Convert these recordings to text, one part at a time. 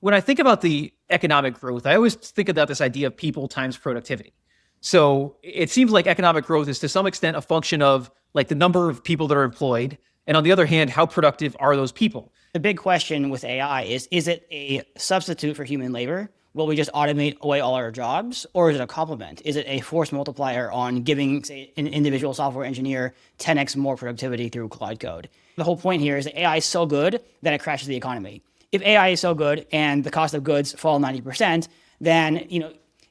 When I think about the economic growth, I always think about this idea of people times productivity. So it seems like economic growth is to some extent a function of like the number of people that are employed. And on the other hand, how productive are those people? The big question with AI is it a substitute for human labor? Will we just automate away all our jobs? Or is it a complement? Is it a force multiplier on giving, say, an individual software engineer 10x more productivity through Cloud Code? The whole point here is that AI is so good that it crashes the economy. If AI is so good and the cost of goods fall 90%, then,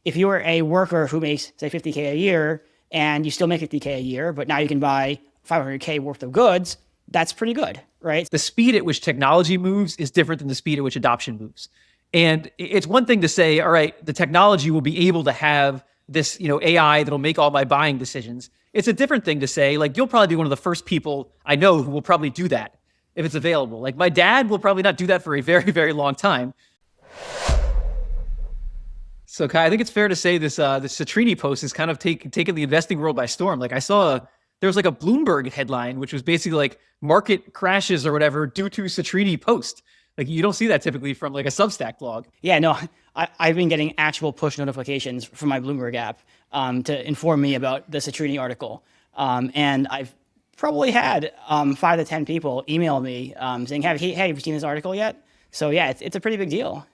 if you were a worker who makes, say, 50K a year and you still make 50K a year, but now you can buy 500K worth of goods, that's pretty good, right? The speed at which technology moves is different than the speed at which adoption moves. And it's one thing to say, all right, the technology will be able to have this, AI that'll make all my buying decisions. It's a different thing to say, like, you'll probably be one of the first people I know who will probably do that if it's available. Like, my dad will probably not do that for a very, very long time. So, Kai, I think it's fair to say this Citrini post has kind of taken the investing world by storm. Like, I saw there was like a Bloomberg headline, which was basically like market crashes or whatever due to Citrini post. Like, you don't see that typically from like a Substack blog. Yeah, no, I've been getting actual push notifications from my Bloomberg app to inform me about the Citrini article. And I've probably had 5 to 10 people email me saying, have you seen this article yet? So yeah, it's a pretty big deal.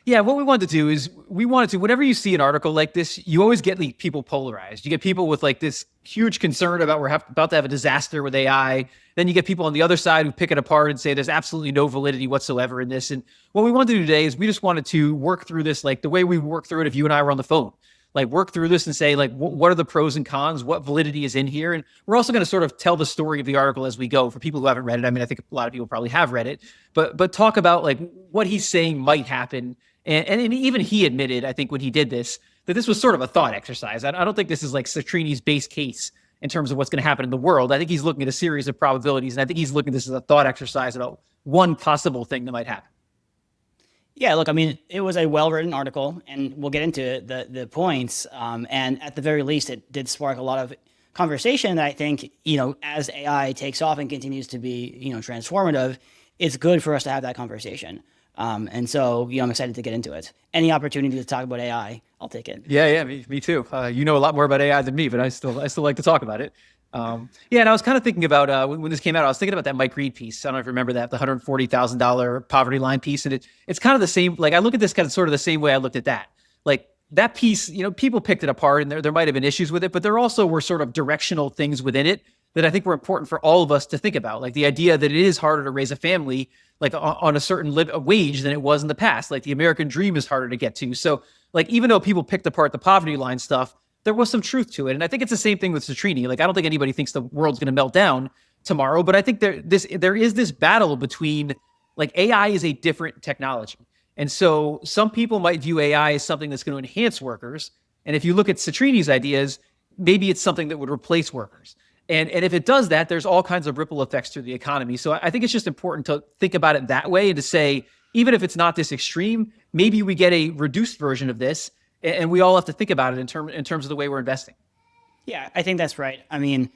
Yeah, what we wanted to do is whenever you see an article like this, you always get like people polarized. You get people with like this huge concern about we're about to have a disaster with AI. Then you get people on the other side who pick it apart and say there's absolutely no validity whatsoever in this. And what we wanted to do today is we just wanted to work through this like the way we work through it if you and I were on the phone. Like work through this and say like what are the pros and cons, what validity is in here. And we're also going to sort of tell the story of the article as we go for people who haven't read it. I mean, I think a lot of people probably have read it, but talk about like what he's saying might happen. And even he admitted, I think, when he did this, that this was sort of a thought exercise. I don't think this is like Citrini's base case in terms of what's going to happen in the world. I think he's looking at a series of probabilities, and I think he's looking at this as a thought exercise about one possible thing that might happen. Yeah, look, I mean, it was a well-written article, and we'll get into the points. And at the very least, it did spark a lot of conversation that I think, as AI takes off and continues to be, transformative, it's good for us to have that conversation. And so, I'm excited to get into it. Any opportunity to talk about AI, I'll take it. Yeah, me too. You know a lot more about AI than me, but I still like to talk about it. And I was kind of thinking about when this came out, I was thinking about that Mike Reed piece. I don't know if you remember that, the $140,000 poverty line piece. And it's kind of the same, like I look at this kind of sort of the same way I looked at that. Like that piece, people picked it apart and there might have been issues with it, but there also were sort of directional things within it that I think were important for all of us to think about. Like the idea that it is harder to raise a family like on a certain wage than it was in the past. Like the American dream is harder to get to. So like, even though people picked apart the poverty line stuff, there was some truth to it. And I think it's the same thing with Citrini. Like, I don't think anybody thinks the world's going to melt down tomorrow, but I think there is this battle between like AI is a different technology. And so some people might view AI as something that's going to enhance workers. And if you look at Citrini's ideas, maybe it's something that would replace workers. And if it does that, there's all kinds of ripple effects through the economy. So I think it's just important to think about it that way and to say, even if it's not this extreme, maybe we get a reduced version of this, and we all have to think about it in terms of the way we're investing. Yeah, I think that's right. I mean,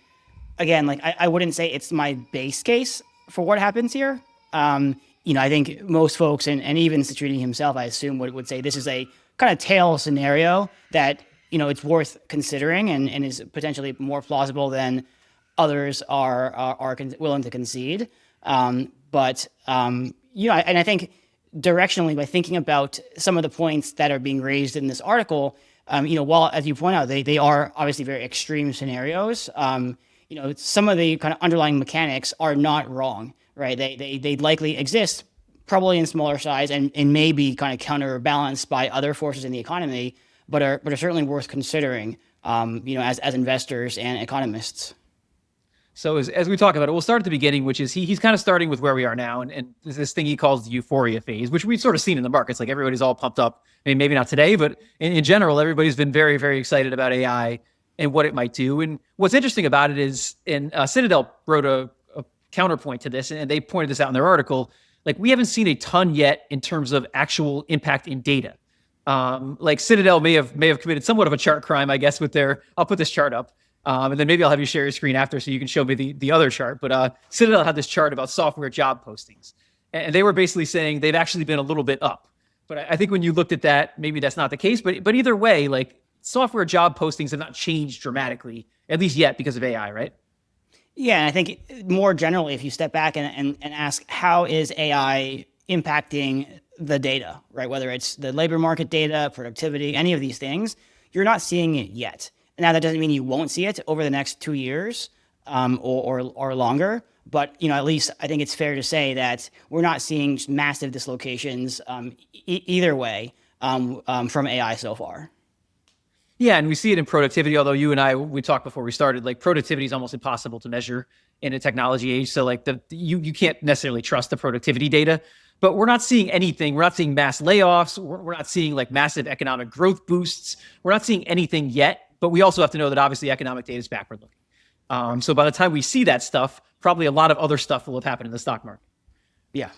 again, like I wouldn't say it's my base case for what happens here. I think most folks and even Citrini himself, I assume, would say this is a kind of tail scenario that, it's worth considering and is potentially more plausible than others are willing to concede. And I think directionally, by thinking about some of the points that are being raised in this article, while, as you point out, they are obviously very extreme scenarios, some of the kind of underlying mechanics are not wrong, right? They likely exist probably in smaller size and may be kind of counterbalanced by other forces in the economy, but are certainly worth considering, as investors and economists. So as we talk about it, we'll start at the beginning, which is he's kind of starting with where we are now, and this thing he calls the euphoria phase, which we've sort of seen in the markets. Like everybody's all pumped up. I mean, maybe not today, but in general, everybody's been very, very excited about AI and what it might do. And what's interesting about it is, Citadel wrote a counterpoint to this, and they pointed this out in their article. Like we haven't seen a ton yet in terms of actual impact in data. Like Citadel may have committed somewhat of a chart crime, I guess, with I'll put this chart up. And then maybe I'll have you share your screen after so you can show me the other chart. But Citadel had this chart about software job postings. And they were basically saying they've actually been a little bit up. But I think when you looked at that, maybe that's not the case. But either way, like software job postings have not changed dramatically, at least yet, because of AI, right? Yeah, and I think more generally, if you step back and ask how is AI impacting the data, right? Whether it's the labor market data, productivity, any of these things, you're not seeing it yet. Now that doesn't mean you won't see it over the next 2 years or longer. But at least I think it's fair to say that we're not seeing massive dislocations either way from AI so far. Yeah, and we see it in productivity. Although you and I, we talked before we started, like productivity is almost impossible to measure in a technology age. So like you can't necessarily trust the productivity data. But we're not seeing anything. We're not seeing mass layoffs. We're not seeing like massive economic growth boosts. We're not seeing anything yet. But we also have to know that obviously economic data is backward looking. So by the time we see that stuff, probably a lot of other stuff will have happened in the stock market. Yeah.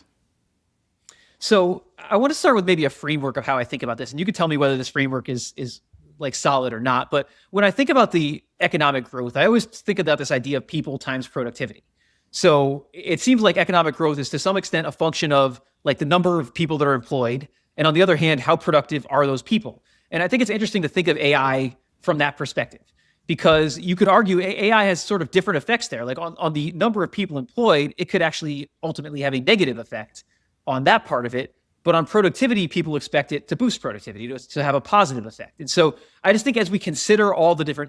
So I want to start with maybe a framework of how I think about this, and you can tell me whether this framework is like solid or not. But when I think about the economic growth, I always think about this idea of people times productivity. So it seems like economic growth is to some extent a function of like the number of people that are employed, and on the other hand, how productive are those people? And I think it's interesting to think of AI from that perspective, because you could argue AI has sort of different effects there. Like on the number of people employed, it could actually ultimately have a negative effect on that part of it. But on productivity, people expect it to boost productivity, to have a positive effect. And so I just think as we consider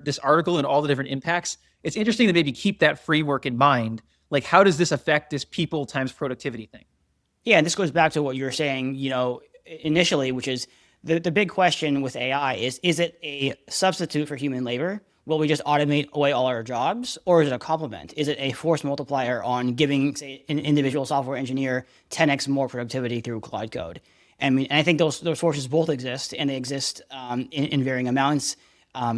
this article and all the different impacts, it's interesting to maybe keep that framework in mind. Like, how does this affect this people times productivity thing? Yeah, and this goes back to what you were saying, initially, which is the big question with AI is it a substitute for human labor? Will we just automate away all our jobs? Or is it a complement? Is it a force multiplier on giving, say, an individual software engineer 10x more productivity through Cloud Code? And I think those forces both exist, and they exist in varying amounts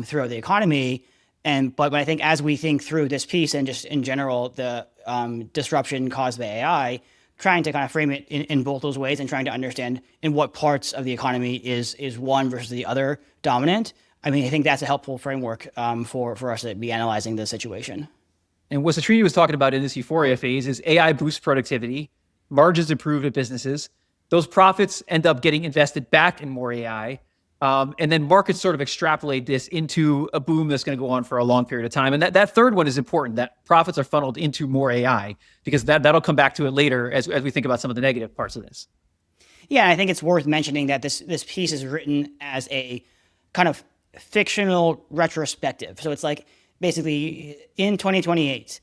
throughout the economy. But I think as we think through this piece and just in general, the disruption caused by AI, trying to kind of frame it in both those ways and trying to understand in what parts of the economy is one versus the other dominant. I think that's a helpful framework for us to be analyzing the situation. And what Citrini was talking about in this euphoria phase is AI boosts productivity, margins improve at businesses, those profits end up getting invested back in more AI, and then markets sort of extrapolate this into a boom that's going to go on for a long period of time. And that third one is important, that profits are funneled into more AI, because that'll come back to it later as we think about some of the negative parts of this. Yeah, I think it's worth mentioning that this piece is written as a kind of fictional retrospective. So it's like basically in 2028,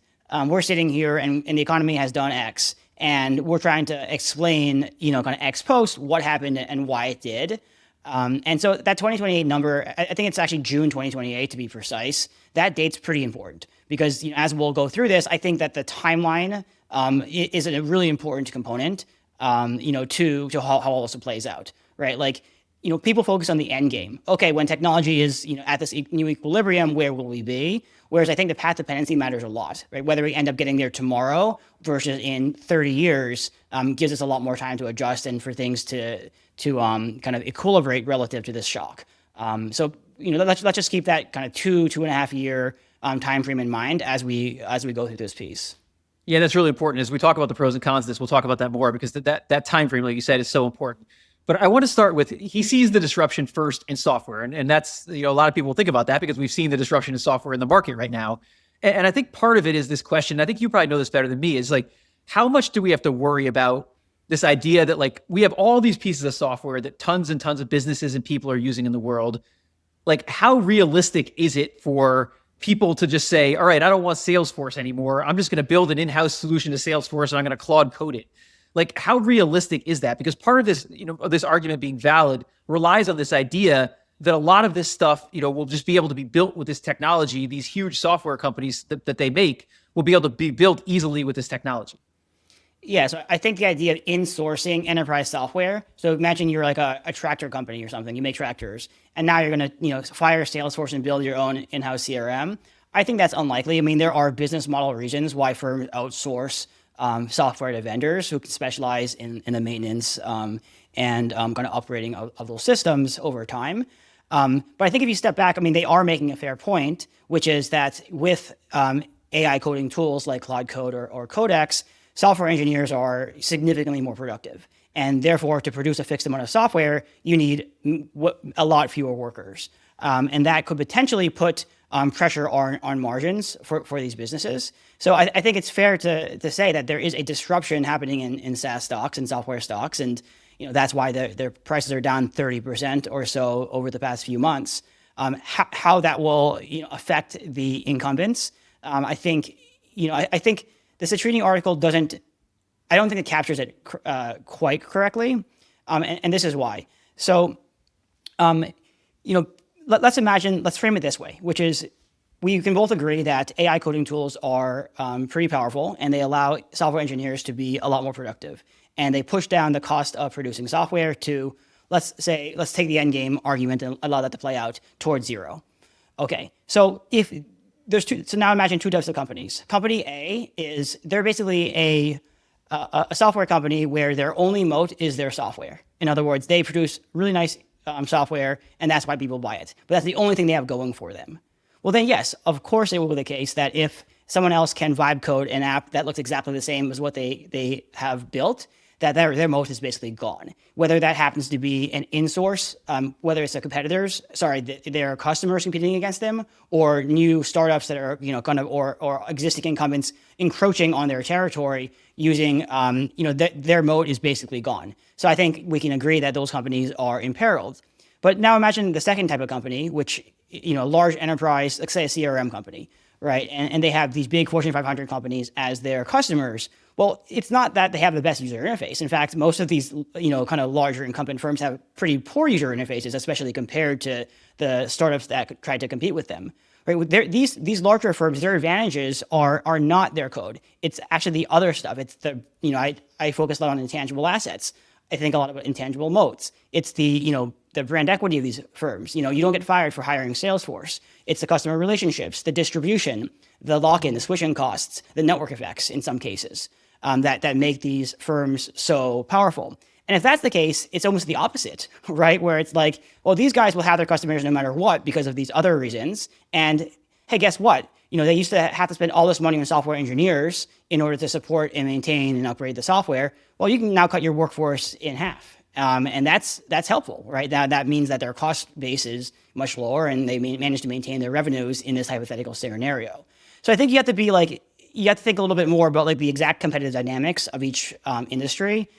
we're sitting here and the economy has done X, and we're trying to explain, kind of ex post what happened and why it did. And so that 2028 number, I think it's actually June 2028 to be precise. That date's pretty important because as we'll go through this, I think that the timeline is a really important component, to how all this plays out, right? Like, people focus on the end game. Okay, when technology is, at this new equilibrium, where will we be? Whereas I think the path dependency matters a lot, right? Whether we end up getting there tomorrow versus in 30 years gives us a lot more time to adjust and for things to kind of equilibrate relative to this shock. So let's just keep that kind of 2.5 year time frame in mind as we go through this piece. Yeah, that's really important. As we talk about the pros and cons of this, we'll talk about that more because that time frame, like you said, is so important. But I want to start with, he sees the disruption first in software. And that's, a lot of people think about that because we've seen the disruption in software in the market right now. And I think part of it is this question, I think you probably know this better than me, is like, how much do we have to worry about this idea that like we have all these pieces of software that tons and tons of businesses and people are using in the world? Like, how realistic is it for people to just say, all right, I don't want Salesforce anymore. I'm just going to build an in-house solution to Salesforce and I'm going to Claude code it. Like, how realistic is that? Because part of this, this argument being valid relies on this idea that a lot of this stuff, will just be able to be built with this technology. These huge software companies that they make will be able to be built easily with this technology. Yeah, so I think the idea of insourcing enterprise software. So imagine you're like a tractor company or something. You make tractors, and now you're going to fire Salesforce and build your own in-house CRM. I think that's unlikely. I mean, there are business model reasons why firms outsource software to vendors who can specialize in the maintenance and kind of operating of those systems over time. But I think if you step back, they are making a fair point, which is that with AI coding tools like Claude Code or Codex, software engineers are significantly more productive. And therefore, to produce a fixed amount of software, you need a lot fewer workers. And that could potentially put pressure on margins for these businesses. So I think it's fair to say that there is a disruption happening in SaaS stocks and software stocks. And that's why their prices are down 30% or so over the past few months. How that will affect the incumbents, I think the Citrini article I don't think it captures it quite correctly, and this is why. So, let's frame it this way, which is we can both agree that AI coding tools are pretty powerful, and they allow software engineers to be a lot more productive, and they push down the cost of producing software to, let's take the end game argument and allow that to play out towards zero. Okay, so so now imagine two types of companies. Company A they're basically a software company where their only moat is their software. In other words, they produce really nice software, and that's why people buy it. But that's the only thing they have going for them. Well, then yes, of course it will be the case that if someone else can vibe code an app that looks exactly the same as what they have built, that their moat is basically gone. Whether that happens to be an in-source, whether it's their customers competing against them, or new startups that are or existing incumbents encroaching on their territory using their moat is basically gone. So I think we can agree that those companies are imperiled. But now imagine the second type of company, which large enterprise, let's say a CRM company, right? And they have these big Fortune 500 companies as their customers. Well, it's not that they have the best user interface. In fact, most of these, kind of larger incumbent firms have pretty poor user interfaces, especially compared to the startups that try to compete with them. Right? These larger firms, their advantages are not their code. It's actually the other stuff. It's I focus a lot on intangible assets. I think a lot about intangible moats. It's the brand equity of these firms. You don't get fired for hiring Salesforce. It's the customer relationships, the distribution, the lock-in, the switching costs, the network effects in some cases. That make these firms so powerful. And if that's the case, it's almost the opposite, right? Where it's like, well, these guys will have their customers no matter what because of these other reasons. And hey, guess what? They used to have to spend all this money on software engineers in order to support and maintain and upgrade the software. Well, you can now cut your workforce in half. And that's helpful, right? That means that their cost base is much lower and they manage to maintain their revenues in this hypothetical scenario. So I think you have to think a little bit more about the exact competitive dynamics of each industry,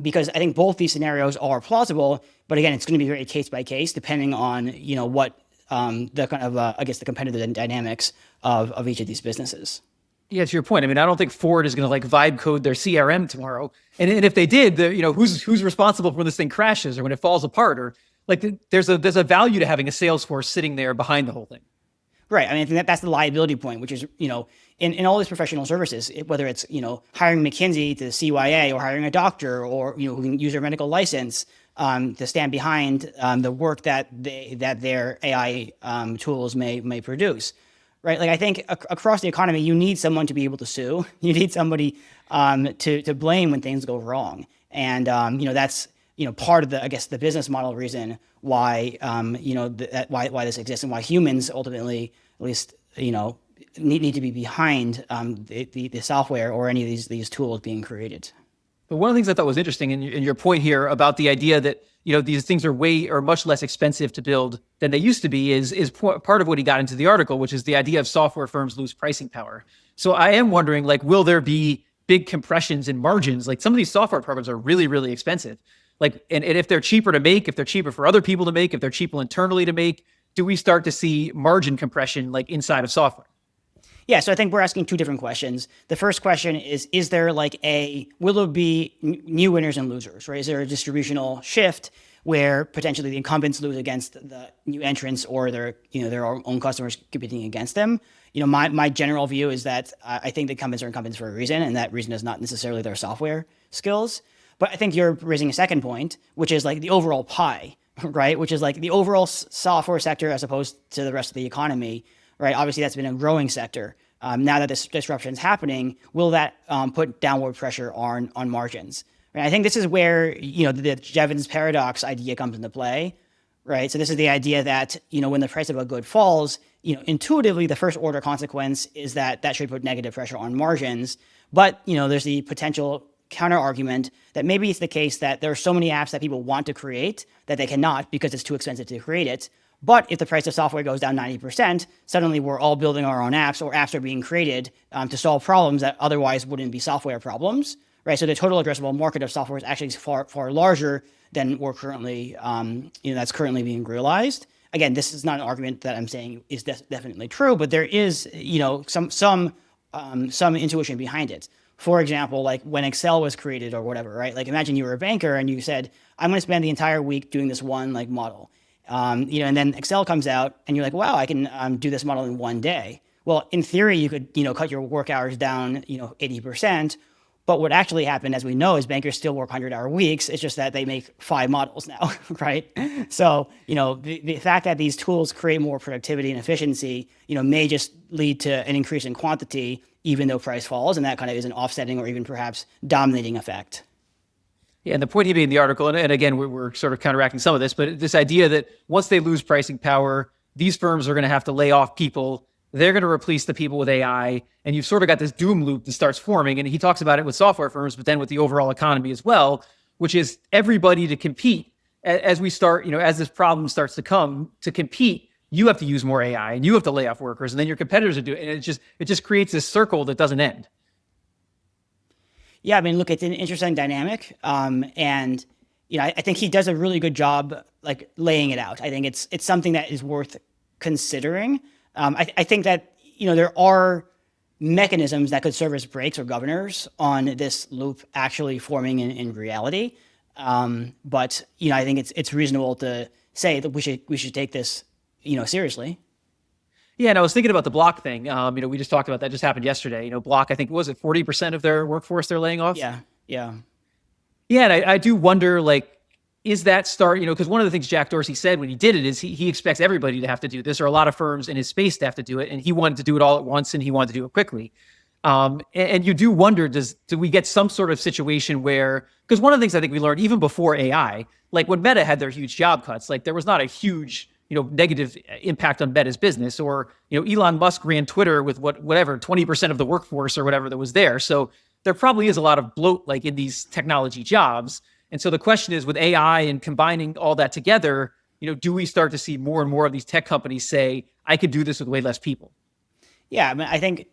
because I think both these scenarios are plausible. But again, it's going to be very case by case, depending on what the kind of the competitive dynamics of each of these businesses. Yeah, to your point. I mean, I don't think Ford is going to vibe code their CRM tomorrow. And if they did, who's responsible for when this thing crashes or when it falls apart, or there's a value to having a sales force sitting there behind the whole thing. Right. I mean, I think that's the liability point, which is, in all these professional services, whether it's, hiring McKinsey to CYA or hiring a doctor or, who can use their medical license to stand behind the work that their AI tools may produce. Right. I think across the economy, you need someone to be able to sue. You need somebody to blame when things go wrong. And, that's, part of the business model reason why, why this exists and why humans ultimately, at least, need to be behind the software or any of these tools being created. But one of the things I thought was interesting in your point here about the idea that these things are much less expensive to build than they used to be is part of what he got into the article, which is the idea of software firms lose pricing power. So I am wondering, will there be big compressions in margins? Some of these software programs are really, really expensive. And if they're cheaper to make, if they're cheaper for other people to make, if they're cheaper internally to make, do we start to see margin compression inside of software? Yeah, so I think we're asking two different questions. The first question is there will there be new winners and losers, right? Is there a distributional shift where potentially the incumbents lose against the new entrants or their own customers competing against them? My general view is that I think the incumbents are incumbents for a reason, and that reason is not necessarily their software skills. But I think you're raising a second point, which is the overall pie, right? Which is the overall software sector as opposed to the rest of the economy. Right, obviously that's been a growing sector. Now that this disruption is happening, will that put downward pressure on margins? Right? I think this is where the Jevons Paradox idea comes into play, right? So this is the idea that, when the price of a good falls, intuitively the first order consequence is that should put negative pressure on margins. But, there's the potential counter argument that maybe it's the case that there are so many apps that people want to create that they cannot because it's too expensive to create it. But if the price of software goes down 90%, suddenly we're all building our own apps, or apps are being created to solve problems that otherwise wouldn't be software problems, right? So the total addressable market of software is actually far, far larger than we're currently, that's currently being realized. Again, this is not an argument that I'm saying is definitely true, but there is, some intuition behind it. For example, like when Excel was created or whatever, right? Like imagine you were a banker and you said, I'm going to spend the entire week doing this one like model. And then Excel comes out and you're like, wow, I can do this model in one day. Well, in theory, you could, cut your work hours down, 80%. But what actually happened, as we know, is bankers still work 100-hour weeks. It's just that they make 5 models now, right? So, the fact that these tools create more productivity and efficiency, may just lead to an increase in quantity, even though price falls. And that kind of is an offsetting or even perhaps dominating effect. Yeah, and the point he made in the article, and again, we're sort of counteracting some of this, but this idea that once they lose pricing power, these firms are going to have to lay off people. They're going to replace the people with AI, and you've sort of got this doom loop that starts forming. And he talks about it with software firms, but then with the overall economy as well, which is everybody to compete. As we start, as this problem starts to come, to compete, you have to use more AI, and you have to lay off workers, and then your competitors are doing it. And it just creates this circle that doesn't end. Yeah, I mean, look, it's an interesting dynamic, and I think he does a really good job like laying it out. I think it's something that is worth considering. I think that there are mechanisms that could serve as brakes or governors on this loop actually forming in reality. But I think it's reasonable to say that we should take this seriously. Yeah, and I was thinking about the Block thing. We just talked about that. Just happened yesterday. Block, I think, was it 40% of their workforce they're laying off? Yeah. Yeah, and I do wonder, like, is that start? Because one of the things Jack Dorsey said when he did it is he expects everybody to have to do this, or a lot of firms in his space to have to do it, and he wanted to do it all at once, and he wanted to do it quickly. And you do wonder, do we get some sort of situation where? Because one of the things I think we learned even before AI, like when Meta had their huge job cuts, like there was not a huge negative impact on Meta's business, or, Elon Musk ran Twitter with whatever, 20% of the workforce or whatever that was there. So there probably is a lot of bloat like in these technology jobs. And so the question is, with AI and combining all that together, do we start to see more and more of these tech companies say, I could do this with way less people? Yeah, I mean, I think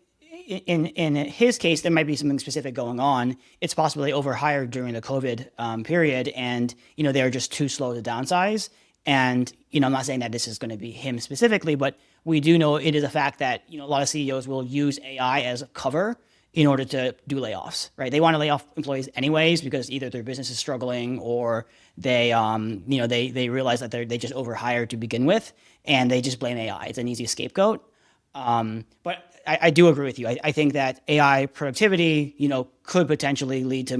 in his case, there might be something specific going on. It's possible they overhired during the COVID period, and, they're just too slow to downsize. And, I'm not saying that this is going to be him specifically, but we do know it is a fact that, a lot of CEOs will use AI as a cover in order to do layoffs, right? They want to lay off employees anyways, because either their business is struggling or they realize that they just overhired to begin with, and they just blame AI. It's an easy scapegoat. But I do agree with you. I think that AI productivity, could potentially lead to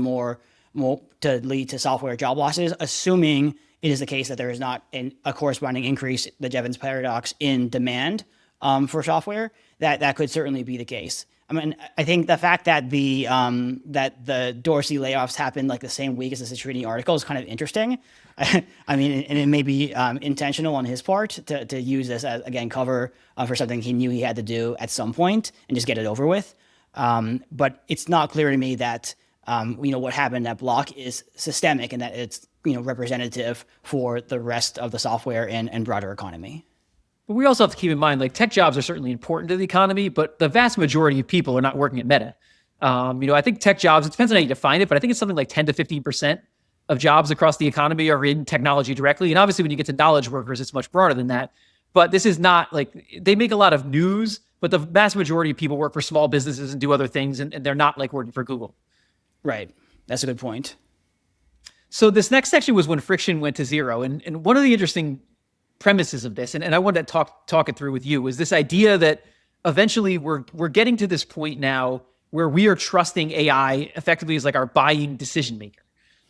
lead to software job losses, assuming it is the case that there is not a corresponding increase, the Jevons Paradox, in demand for software. That could certainly be the case. I mean, I think the fact that the Dorsey layoffs happened like the same week as the Citrini article is kind of interesting. I mean, and it may be intentional on his part to use this as, again, cover for something he knew he had to do at some point and just get it over with. But it's not clear to me that what happened at Block is systemic and that it's representative for the rest of the software and broader economy. But we also have to keep in mind, like, tech jobs are certainly important to the economy, but the vast majority of people are not working at Meta. I think tech jobs, it depends on how you define it, but I think it's something like 10 to 15% of jobs across the economy are in technology directly. And obviously when you get to knowledge workers, it's much broader than that. But this is not like, they make a lot of news, but the vast majority of people work for small businesses and do other things, and they're not like working for Google. Right. That's a good point. So this next section was when friction went to zero. And one of the interesting premises of this, and I wanted to talk it through with you, is this idea that eventually we're getting to this point now where we are trusting AI effectively as like our buying decision maker.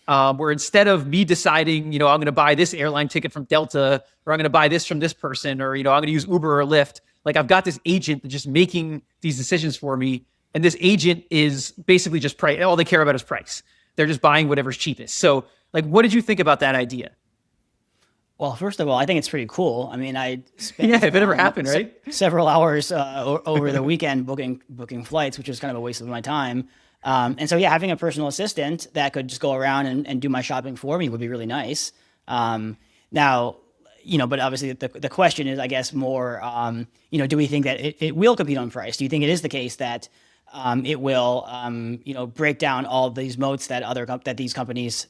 Where instead of me deciding, I'm going to buy this airline ticket from Delta, or I'm going to buy this from this person, or, I'm going to use Uber or Lyft, like I've got this agent that's just making these decisions for me. And this agent is basically just price. All they care about is price. They're just buying whatever's cheapest. So, like, what did you think about that idea? Well, first of all, I think it's pretty cool. I mean, I spent Yeah, if it ever happened, right? several hours over the weekend booking flights, which was kind of a waste of my time. And so, yeah, having a personal assistant that could just go around and do my shopping for me would be really nice. Now, but obviously the question is, I guess, more, do we think that it will compete on price? Do you think it is the case that it will, break down all of these moats that that these companies,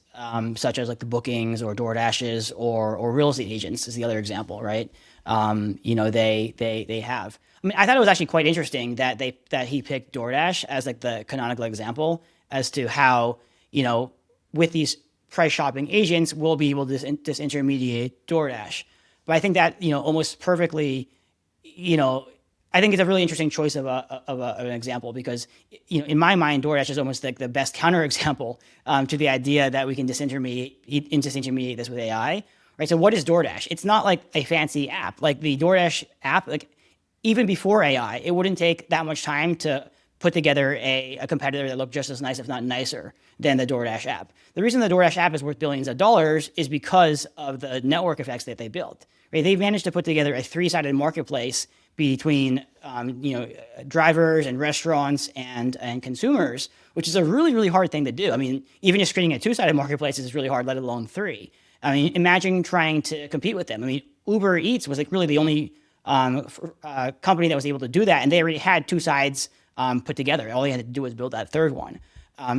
such as like the bookings or DoorDashes or real estate agents is the other example, right? They have. I mean, I thought it was actually quite interesting that he picked DoorDash as like the canonical example as to how, with these price shopping agents, we'll be able to disintermediate DoorDash. But I think that, almost perfectly, I think it's a really interesting choice of an example because, in my mind, DoorDash is almost like the best counterexample to the idea that we can disintermediate this with AI, right? So what is DoorDash? It's not like a fancy app. Like the DoorDash app, like even before AI, it wouldn't take that much time to put together a competitor that looked just as nice, if not nicer, than the DoorDash app. The reason the DoorDash app is worth billions of dollars is because of the network effects that they built. Right? They've managed to put together a three-sided marketplace between drivers and restaurants and consumers, which is a really, really hard thing to do. I mean, even just creating a two-sided marketplace is really hard, let alone three. I mean, imagine trying to compete with them. I mean, Uber Eats was like really the only company that was able to do that, and they already had two sides put together. All they had to do was build that third one.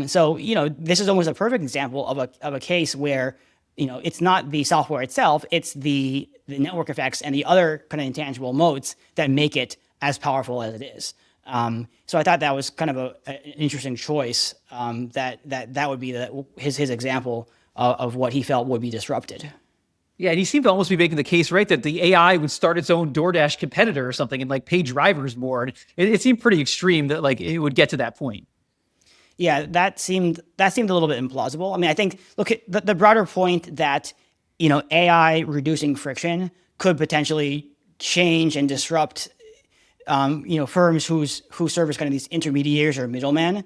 So this is almost a perfect example of a case where it's not the software itself, it's the network effects and the other kind of intangible moats that make it as powerful as it is. So I thought that was kind of an interesting choice. That would be his example of what he felt would be disrupted. Yeah, and he seemed to almost be making the case, right, that the AI would start its own DoorDash competitor or something and like pay drivers more. And it seemed pretty extreme that like it would get to that point. Yeah, that seemed a little bit implausible. I mean, I think look at the broader point that AI reducing friction could potentially change and disrupt firms who serve as kind of these intermediaries or middlemen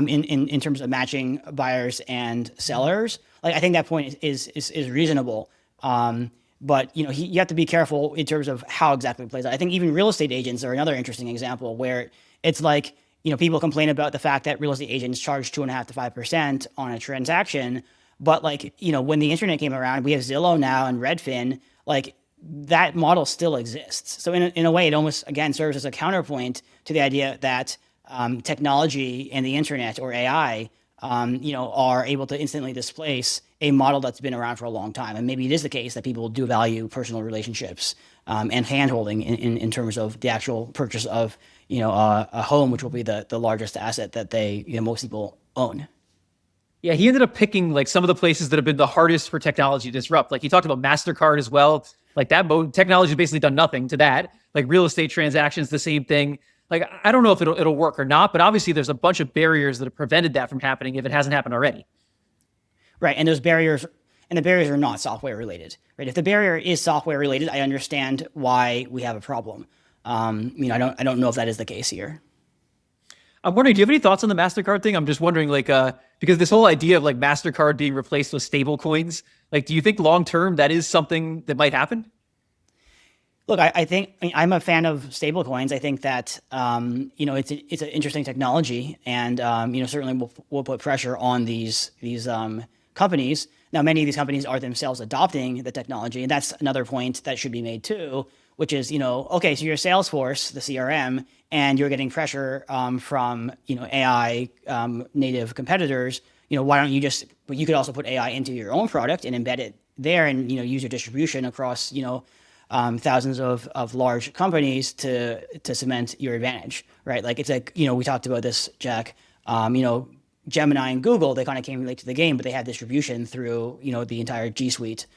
in terms of matching buyers and sellers. Like I think that point is reasonable. But you have to be careful in terms of how exactly it plays out. I think even real estate agents are another interesting example where it's like people complain about the fact that real estate agents charge 2.5 to 5% on a transaction. But like, when the internet came around, we have Zillow now and Redfin, like that model still exists. So in a way, it almost, again, serves as a counterpoint to the idea that technology and the internet or AI, are able to instantly displace a model that's been around for a long time. And maybe it is the case that people do value personal relationships and handholding in terms of the actual purchase of, a home, which will be the largest asset that most people own. Yeah, he ended up picking like some of the places that have been the hardest for technology to disrupt. Like he talked about MasterCard as well. Like that technology has basically done nothing to that. Like real estate transactions, the same thing. Like I don't know if it'll work or not, but obviously there's a bunch of barriers that have prevented that from happening if it hasn't happened already. Right, and the barriers are not software related. Right, if the barrier is software related, I understand why we have a problem. I don't know if that is the case here. I'm wondering, do you have any thoughts on the MasterCard thing? I'm just wondering, like, because this whole idea of like MasterCard being replaced with stable coins, like, do you think long term that is something that might happen? Look, I think I'm a fan of stable coins. I think that it's an interesting technology, and certainly will put pressure on these companies. Now, many of these companies are themselves adopting the technology, and that's another point that should be made too, which is, okay, so you're Salesforce, the CRM, and you're getting pressure from, AI native competitors. Why don't you but you could also put AI into your own product and embed it there and, use your distribution across, thousands of large companies to cement your advantage, right? Like it's like, we talked about this, Jack, Gemini and Google, they kind of came late to the game, but they have distribution through, the entire G Suite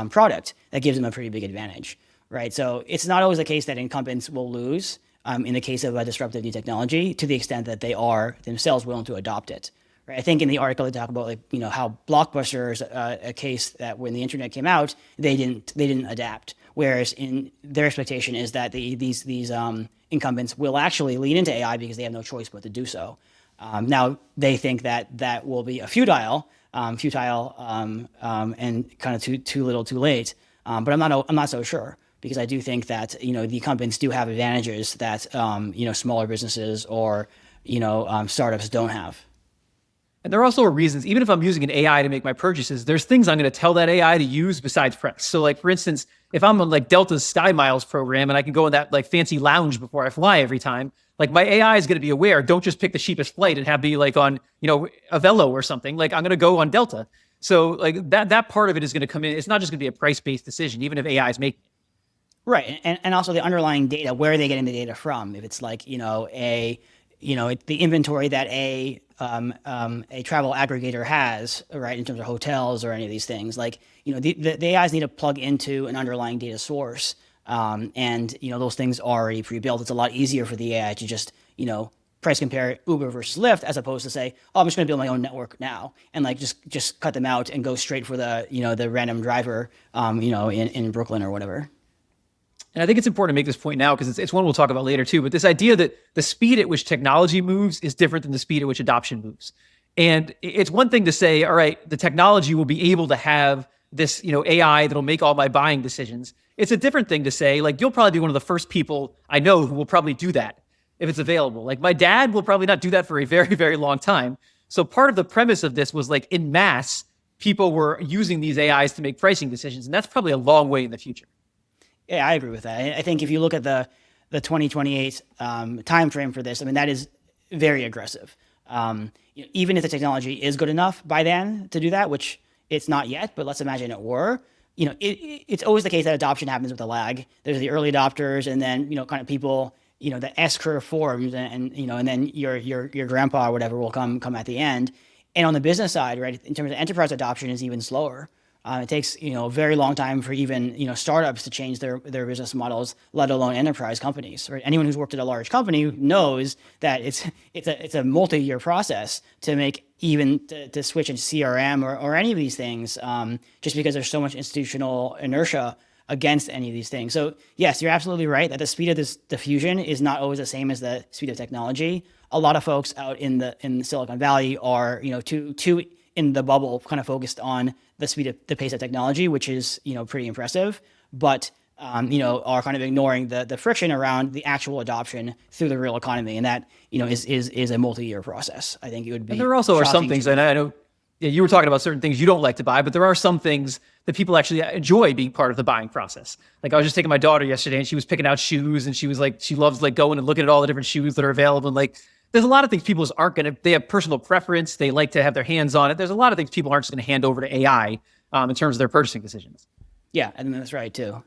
product that gives them a pretty big advantage. Right. So it's not always the case that incumbents will lose in the case of a disruptive new technology to the extent that they are themselves willing to adopt it. Right. I think in the article they talk about how Blockbuster is a case that when the internet came out, they didn't adapt. Whereas in their expectation is that these incumbents will actually lean into AI because they have no choice but to do so. Now they think that will be a futile and kind of too little too late. But I'm not so sure, because I do think that the incumbents do have advantages that smaller businesses or startups don't have. And there also are reasons, even if I'm using an AI to make my purchases, there's things I'm going to tell that AI to use besides price. So like, for instance, if I'm on like Delta's Sky Miles program and I can go in that like fancy lounge before I fly every time, like my AI is going to be aware, don't just pick the cheapest flight and have me like on, a Velo or something. Like I'm going to go on Delta. So like that part of it is going to come in. It's not just going to be a price-based decision, even if AI is making it. Right, and also the underlying data. Where are they getting the data from? If it's like the inventory that a travel aggregator has, right, in terms of hotels or any of these things, like the AIs need to plug into an underlying data source, and those things are already pre-built. It's a lot easier for the AI to just price compare Uber versus Lyft, as opposed to say, oh, I'm just going to build my own network now and like just cut them out and go straight for the random driver, in Brooklyn or whatever. And I think it's important to make this point now because it's one we'll talk about later too. But this idea that the speed at which technology moves is different than the speed at which adoption moves. And it's one thing to say, all right, the technology will be able to have this, AI that'll make all my buying decisions. It's a different thing to say, like, you'll probably be one of the first people I know who will probably do that if it's available. Like my dad will probably not do that for a very, very long time. So part of the premise of this was like in mass, people were using these AIs to make pricing decisions. And that's probably a long way in the future. Yeah, I agree with that. I think if you look at the 2028 time frame for this, I mean, that is very aggressive. Even if the technology is good enough by then to do that, which it's not yet, but let's imagine it were, it's always the case that adoption happens with a lag. There's the early adopters, and then kind of people, the S curve forms, and then your grandpa or whatever will come at the end. And on the business side, right, in terms of enterprise adoption, is even slower. It takes a very long time for even startups to change their business models, let alone enterprise companies. Right? Anyone who's worked at a large company knows that it's a multi-year process to make even to switch into CRM or any of these things, just because there's so much institutional inertia against any of these things. So yes, you're absolutely right that the speed of this diffusion is not always the same as the speed of technology. A lot of folks out in the Silicon Valley are too in the bubble, kind of focused on the pace of technology, which is pretty impressive, but are kind of ignoring the friction around the actual adoption through the real economy, and that is a multi-year process. I think it would be. And there also are some things, and I know you were talking about certain things you don't like to buy, but there are some things that people actually enjoy being part of the buying process. Like I was just taking my daughter yesterday, and she was picking out shoes, and she was like, she loves like going and looking at all the different shoes that are available, and like. There's a lot of things people just aren't going to, they have personal preference. They like to have their hands on it. There's a lot of things people aren't just going to hand over to AI in terms of their purchasing decisions. Yeah, I think that's right too.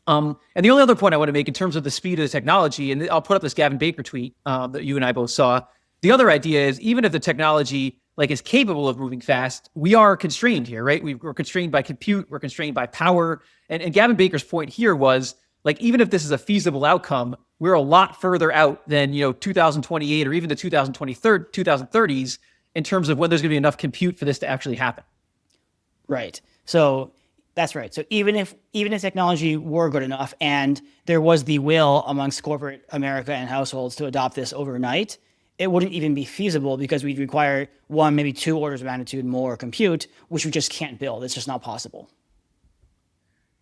And the only other point I want to make in terms of the speed of the technology, and I'll put up this Gavin Baker tweet that you and I both saw. The other idea is even if the technology like is capable of moving fast, we are constrained here, right? We're constrained by compute. We're constrained by power. And Gavin Baker's point here was like, even if this is a feasible outcome, we're a lot further out than 2028 or even the 2030s in terms of when there's going to be enough compute for this to actually happen. Right. So that's right. So even if technology were good enough and there was the will amongst corporate America and households to adopt this overnight, it wouldn't even be feasible because we'd require one, maybe two orders of magnitude more compute, which we just can't build. It's just not possible.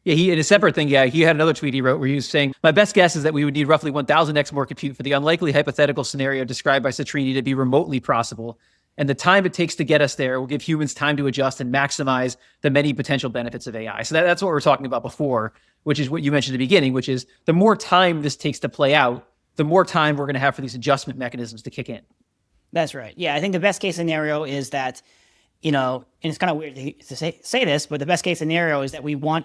Yeah, in a separate thing, he had another tweet he wrote where he was saying, my best guess is that we would need roughly 1,000x more compute for the unlikely hypothetical scenario described by Citrini to be remotely possible. And the time it takes to get us there will give humans time to adjust and maximize the many potential benefits of AI. So that's what we were talking about before, which is what you mentioned at the beginning, which is the more time this takes to play out, the more time we're going to have for these adjustment mechanisms to kick in. That's right. Yeah, I think the best case scenario is that, and it's kind of weird to say this, but the best case scenario is that we want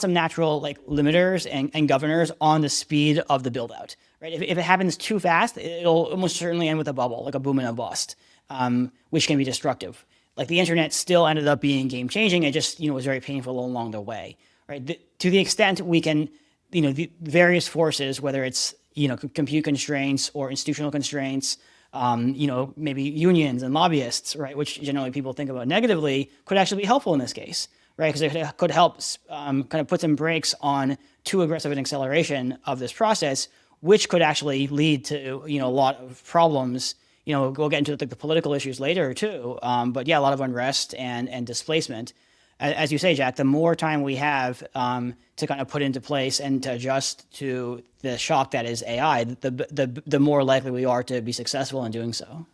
some natural like limiters and governors on the speed of the build out, right? If it happens too fast, it'll almost certainly end with a bubble, like a boom and a bust, which can be destructive. Like the internet still ended up being game changing. It just, was very painful along the way, right? To the extent we can, the various forces, whether it's, compute constraints or institutional constraints, maybe unions and lobbyists, right? Which generally people think about negatively, could actually be helpful in this case. Right, because it could help kind of put some brakes on too aggressive an acceleration of this process, which could actually lead to a lot of problems. We'll get into the political issues later too. But yeah, a lot of unrest and displacement. as you say, Jack, the more time we have to kind of put into place and to adjust to the shock that is AI, the more likely we are to be successful in doing so.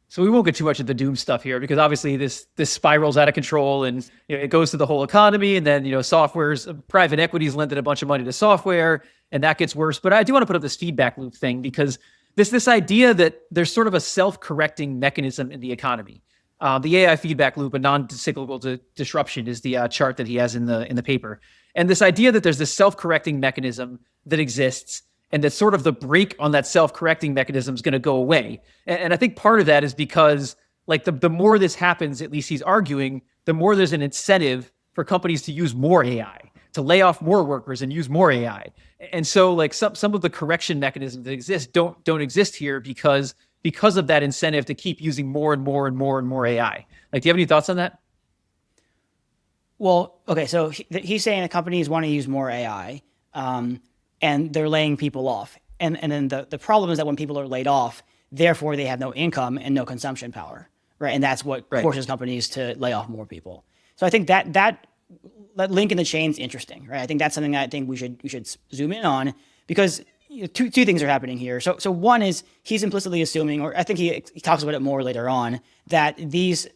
So we won't get too much of the doom stuff here, because obviously this spirals out of control, and it goes to the whole economy, and then software's private equities lended a bunch of money to software, and that gets worse. But I do want to put up this feedback loop thing, because this idea that there's sort of a self-correcting mechanism in the economy. The AI feedback loop, a non-cyclical disruption, is the chart that he has in the paper. And this idea that there's this self-correcting mechanism that exists, and that sort of the brake on that self-correcting mechanism is going to go away. And I think part of that is because, like, the more this happens, at least he's arguing, the more there's an incentive for companies to use more AI, to lay off more workers and use more AI. And so, like, some of the correction mechanisms that exist don't exist here because of that incentive to keep using more and more and more and more AI. Like, do you have any thoughts on that? Well, okay, so he's saying that companies want to use more AI, and they're laying people off. And then the problem is that when people are laid off, therefore they have no income and no consumption power, right? And that's what forces companies to lay off more people. So I think that link in the chain is interesting, right? I think that's something that I think we should zoom in on, because two things are happening here. So one is he's implicitly assuming, or I think he talks about it more later on, that these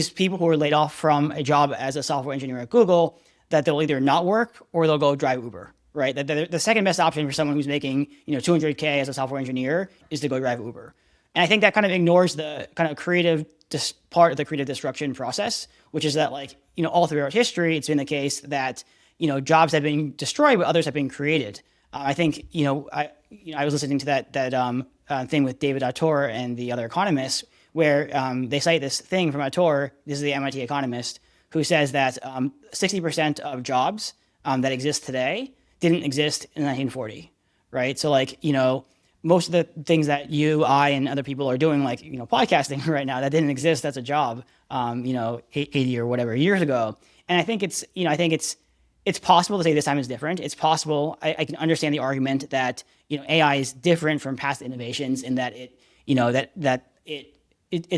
people who are laid off from a job as a software engineer at Google, that they'll either not work or they'll go drive Uber, right? That the second best option for someone who's making $200K as a software engineer is to go drive Uber. And I think that kind of ignores the kind of part of the creative destruction process, which is that, like, all throughout history, it's been the case that jobs have been destroyed, but others have been created. I think I was listening to that thing with David Autor and the other economists, where they cite this thing from Autor. This is the MIT economist who says that 60% of jobs that exist today didn't exist in 1940, right? So, like, most of the things that you, I, and other people are doing, like, podcasting right now, that didn't exist as a job, 80 or whatever years ago. And I think it's possible to say this time is different. It's possible. I can understand the argument that AI is different from past innovations in that it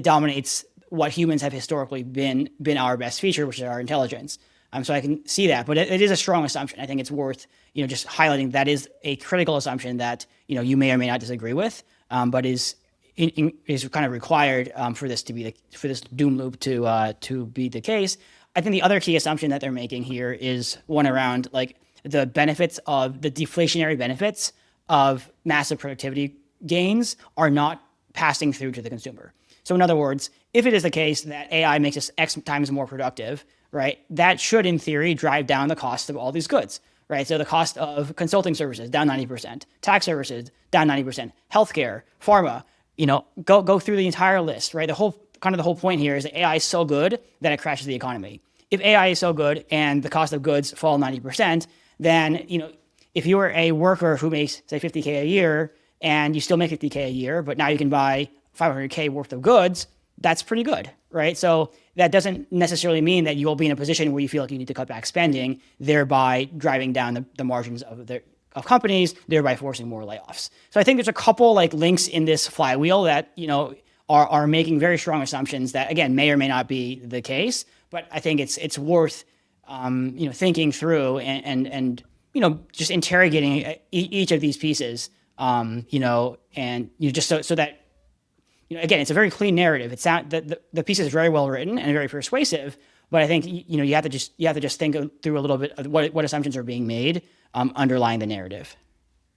dominates what humans have historically been our best feature, which is our intelligence. So I can see that, but it is a strong assumption. I think it's worth just highlighting that is a critical assumption that you may or may not disagree with, but is kind of required for this doom loop to be the case. I think the other key assumption that they're making here is one around, like, the deflationary benefits of massive productivity gains are not passing through to the consumer. So in other words, if it is the case that AI makes us X times more productive, right, that should, in theory, drive down the cost of all these goods, right? So the cost of consulting services down 90%, tax services down 90%, healthcare, pharma, go through the entire list, right? The whole point here is that AI is so good that it crashes the economy. If AI is so good and the cost of goods fall 90%, then if you were a worker who makes, say, 50K a year, and you still make 50K a year, but now you can buy 500K worth of goods, that's pretty good, right? So that doesn't necessarily mean that you will be in a position where you feel like you need to cut back spending, thereby driving down the margins of companies, thereby forcing more layoffs. So I think there's a couple, like, links in this flywheel that are making very strong assumptions that, again, may or may not be the case, but I think it's worth thinking through and just interrogating each of these pieces, and just so that. Again, it's a very clean narrative. The piece is very well written and very persuasive, but I think you have to just think through a little bit of what assumptions are being made underlying the narrative.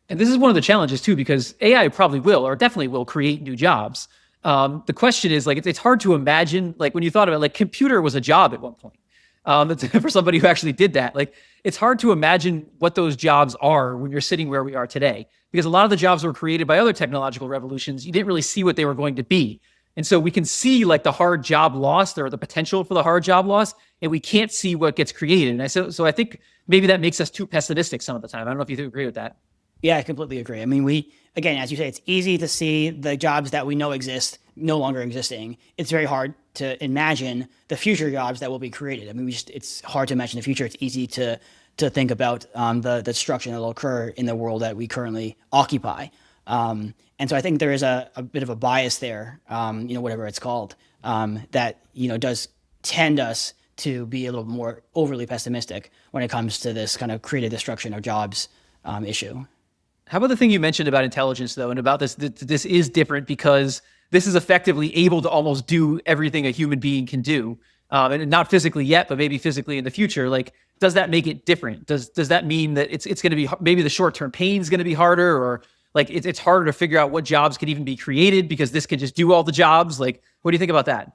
And this is one of the challenges too, because AI probably will, or definitely will, create new jobs. The question is, like, it's hard to imagine, like, when you thought about it, like, computer was a job at one point. For somebody who actually did that, like, it's hard to imagine what those jobs are when you're sitting where we are today, because a lot of the jobs were created by other technological revolutions. You didn't really see what they were going to be. And so we can see, like, the hard job loss, or the potential for the hard job loss, and we can't see what gets created. And so I think maybe that makes us too pessimistic some of the time. I don't know if you agree with that. Yeah, I completely agree. I mean, again, as you say, it's easy to see the jobs that we know exist no longer existing. It's very hard to imagine the future jobs that will be created. I mean, it's hard to imagine the future. It's easy to think about the destruction that will occur in the world that we currently occupy. And so I think there is a bit of a bias there, whatever it's called, that does tend us to be a little more overly pessimistic when it comes to this kind of creative destruction of jobs issue. How about the thing you mentioned about intelligence, though, and about this is different because this is effectively able to almost do everything a human being can do, and not physically yet, but maybe physically in the future. Like, does that make it different? Does that mean that it's going to be maybe the short term pain is going to be harder, or like it's harder to figure out what jobs could even be created because this can just do all the jobs? Like, what do you think about that?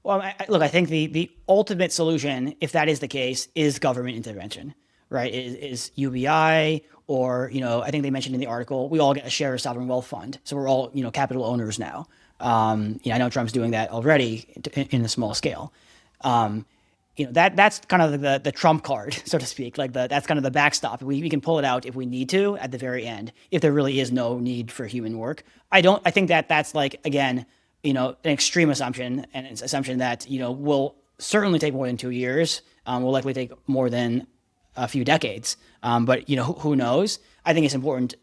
Well, look, I think the ultimate solution, if that is the case, is government intervention, right? Is UBI, or, I think they mentioned in the article, we all get a share of sovereign wealth fund. So we're all, capital owners now. I know Trump's doing that already in a small scale. That's kind of the trump card, so to speak. Like that's kind of the backstop. We can pull it out if we need to at the very end, if there really is no need for human work. I think that's like, again, an extreme assumption, and it's assumption that, will certainly take more than 2 years, will likely take more than a few decades. But who knows? I think it's important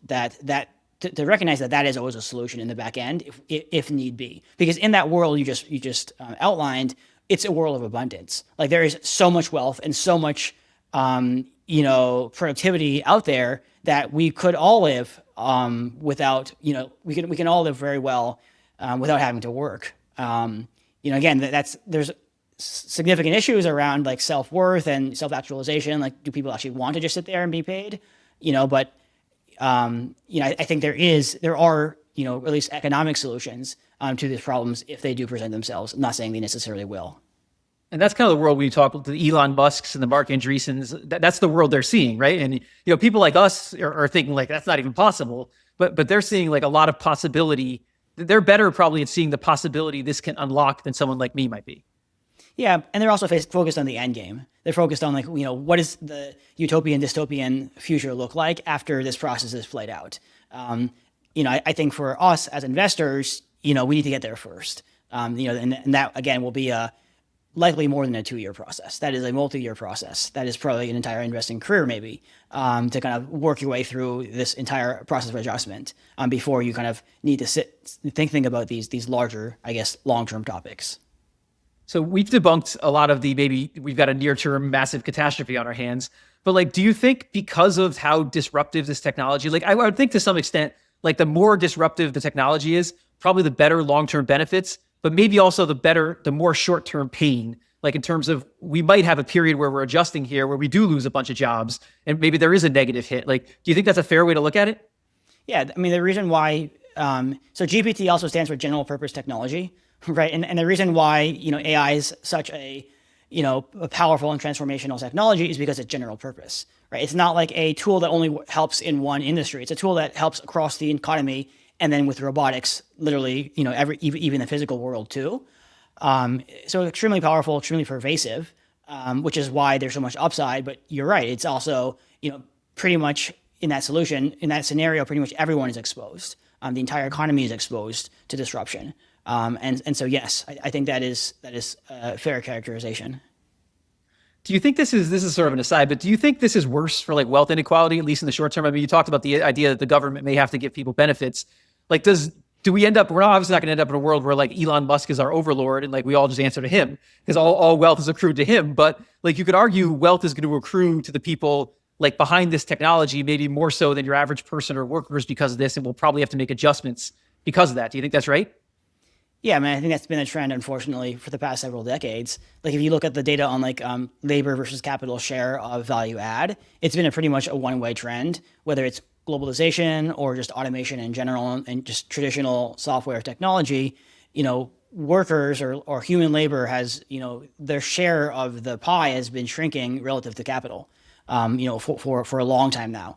to recognize that is always a solution in the back end if need be, because in that world you just outlined, it's a world of abundance. Like there is so much wealth and so much productivity out there that we could all live without we can all live very well without having to work. Again, there's significant issues around like self-worth and self-actualization. Like, do people actually want to just sit there and be paid? But I think there are at least economic solutions to these problems if they do present themselves. I'm not saying they necessarily will. And that's kind of the world we talk about, the Elon Musks and the Mark Andreessens. That's the world they're seeing, right? And people like us are thinking like that's not even possible, but they're seeing like a lot of possibility. They're better probably at seeing the possibility this can unlock than someone like me might be. Yeah, and they're also focused on the end game. They're focused on like, what does the utopian, dystopian future look like after this process is played out? I think for us as investors, we need to get there first. And that again will be likely more than a 2-year process. That is a multi-year process. That is probably an entire investing career, maybe, to kind of work your way through this entire process of adjustment before you kind of need to think about these larger, I guess, long-term topics. So we've debunked a lot of maybe we've got a near-term massive catastrophe on our hands, but like, do you think because of how disruptive this technology, like I would think to some extent, like the more disruptive the technology is, probably the better long-term benefits, but maybe also the more short-term pain, like in terms of we might have a period where we're adjusting here, where we do lose a bunch of jobs and maybe there is a negative hit. Like, do you think that's a fair way to look at it? Yeah. I mean, the reason why, so GPT also stands for general purpose technology. Right. And the reason why, AI is such a powerful and transformational technology is because it's general purpose, right? It's not like a tool that only helps in one industry. It's a tool that helps across the economy. And then with robotics, literally, even the physical world too. So extremely powerful, extremely pervasive, which is why there's so much upside. But you're right. It's also, pretty much in that scenario, pretty much everyone is exposed. The entire economy is exposed to disruption. And so, yes, I think that is a fair characterization. Do you think this is sort of an aside, but do you think this is worse for like wealth inequality, at least in the short term? I mean, you talked about the idea that the government may have to give people benefits. Like, do we end up, we're obviously not going to end up in a world where like Elon Musk is our overlord and like we all just answer to him because all wealth is accrued to him. But like you could argue wealth is going to accrue to the people like behind this technology, maybe more so than your average person or workers because of this. And we'll probably have to make adjustments because of that. Do you think that's right? Yeah, I mean, I think that's been a trend, unfortunately, for the past several decades. Like, if you look at the data on like labor versus capital share of value add, it's been a pretty much a one-way trend, whether it's globalization or just automation in general and just traditional software technology. Workers or human labor has, their share of the pie has been shrinking relative to capital, for a long time now.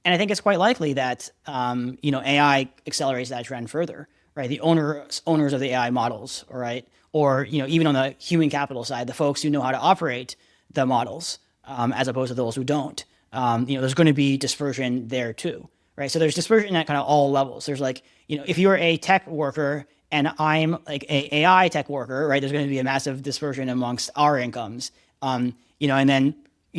And I think it's quite likely that, AI accelerates that trend further. Right, the owners of the AI models, right, or even on the human capital side, the folks who know how to operate the models, as opposed to those who don't. There's going to be dispersion there too, right? So there's dispersion at kind of all levels. There's like, if you're a tech worker and I'm like a AI tech worker, right? There's going to be a massive dispersion amongst our incomes, and then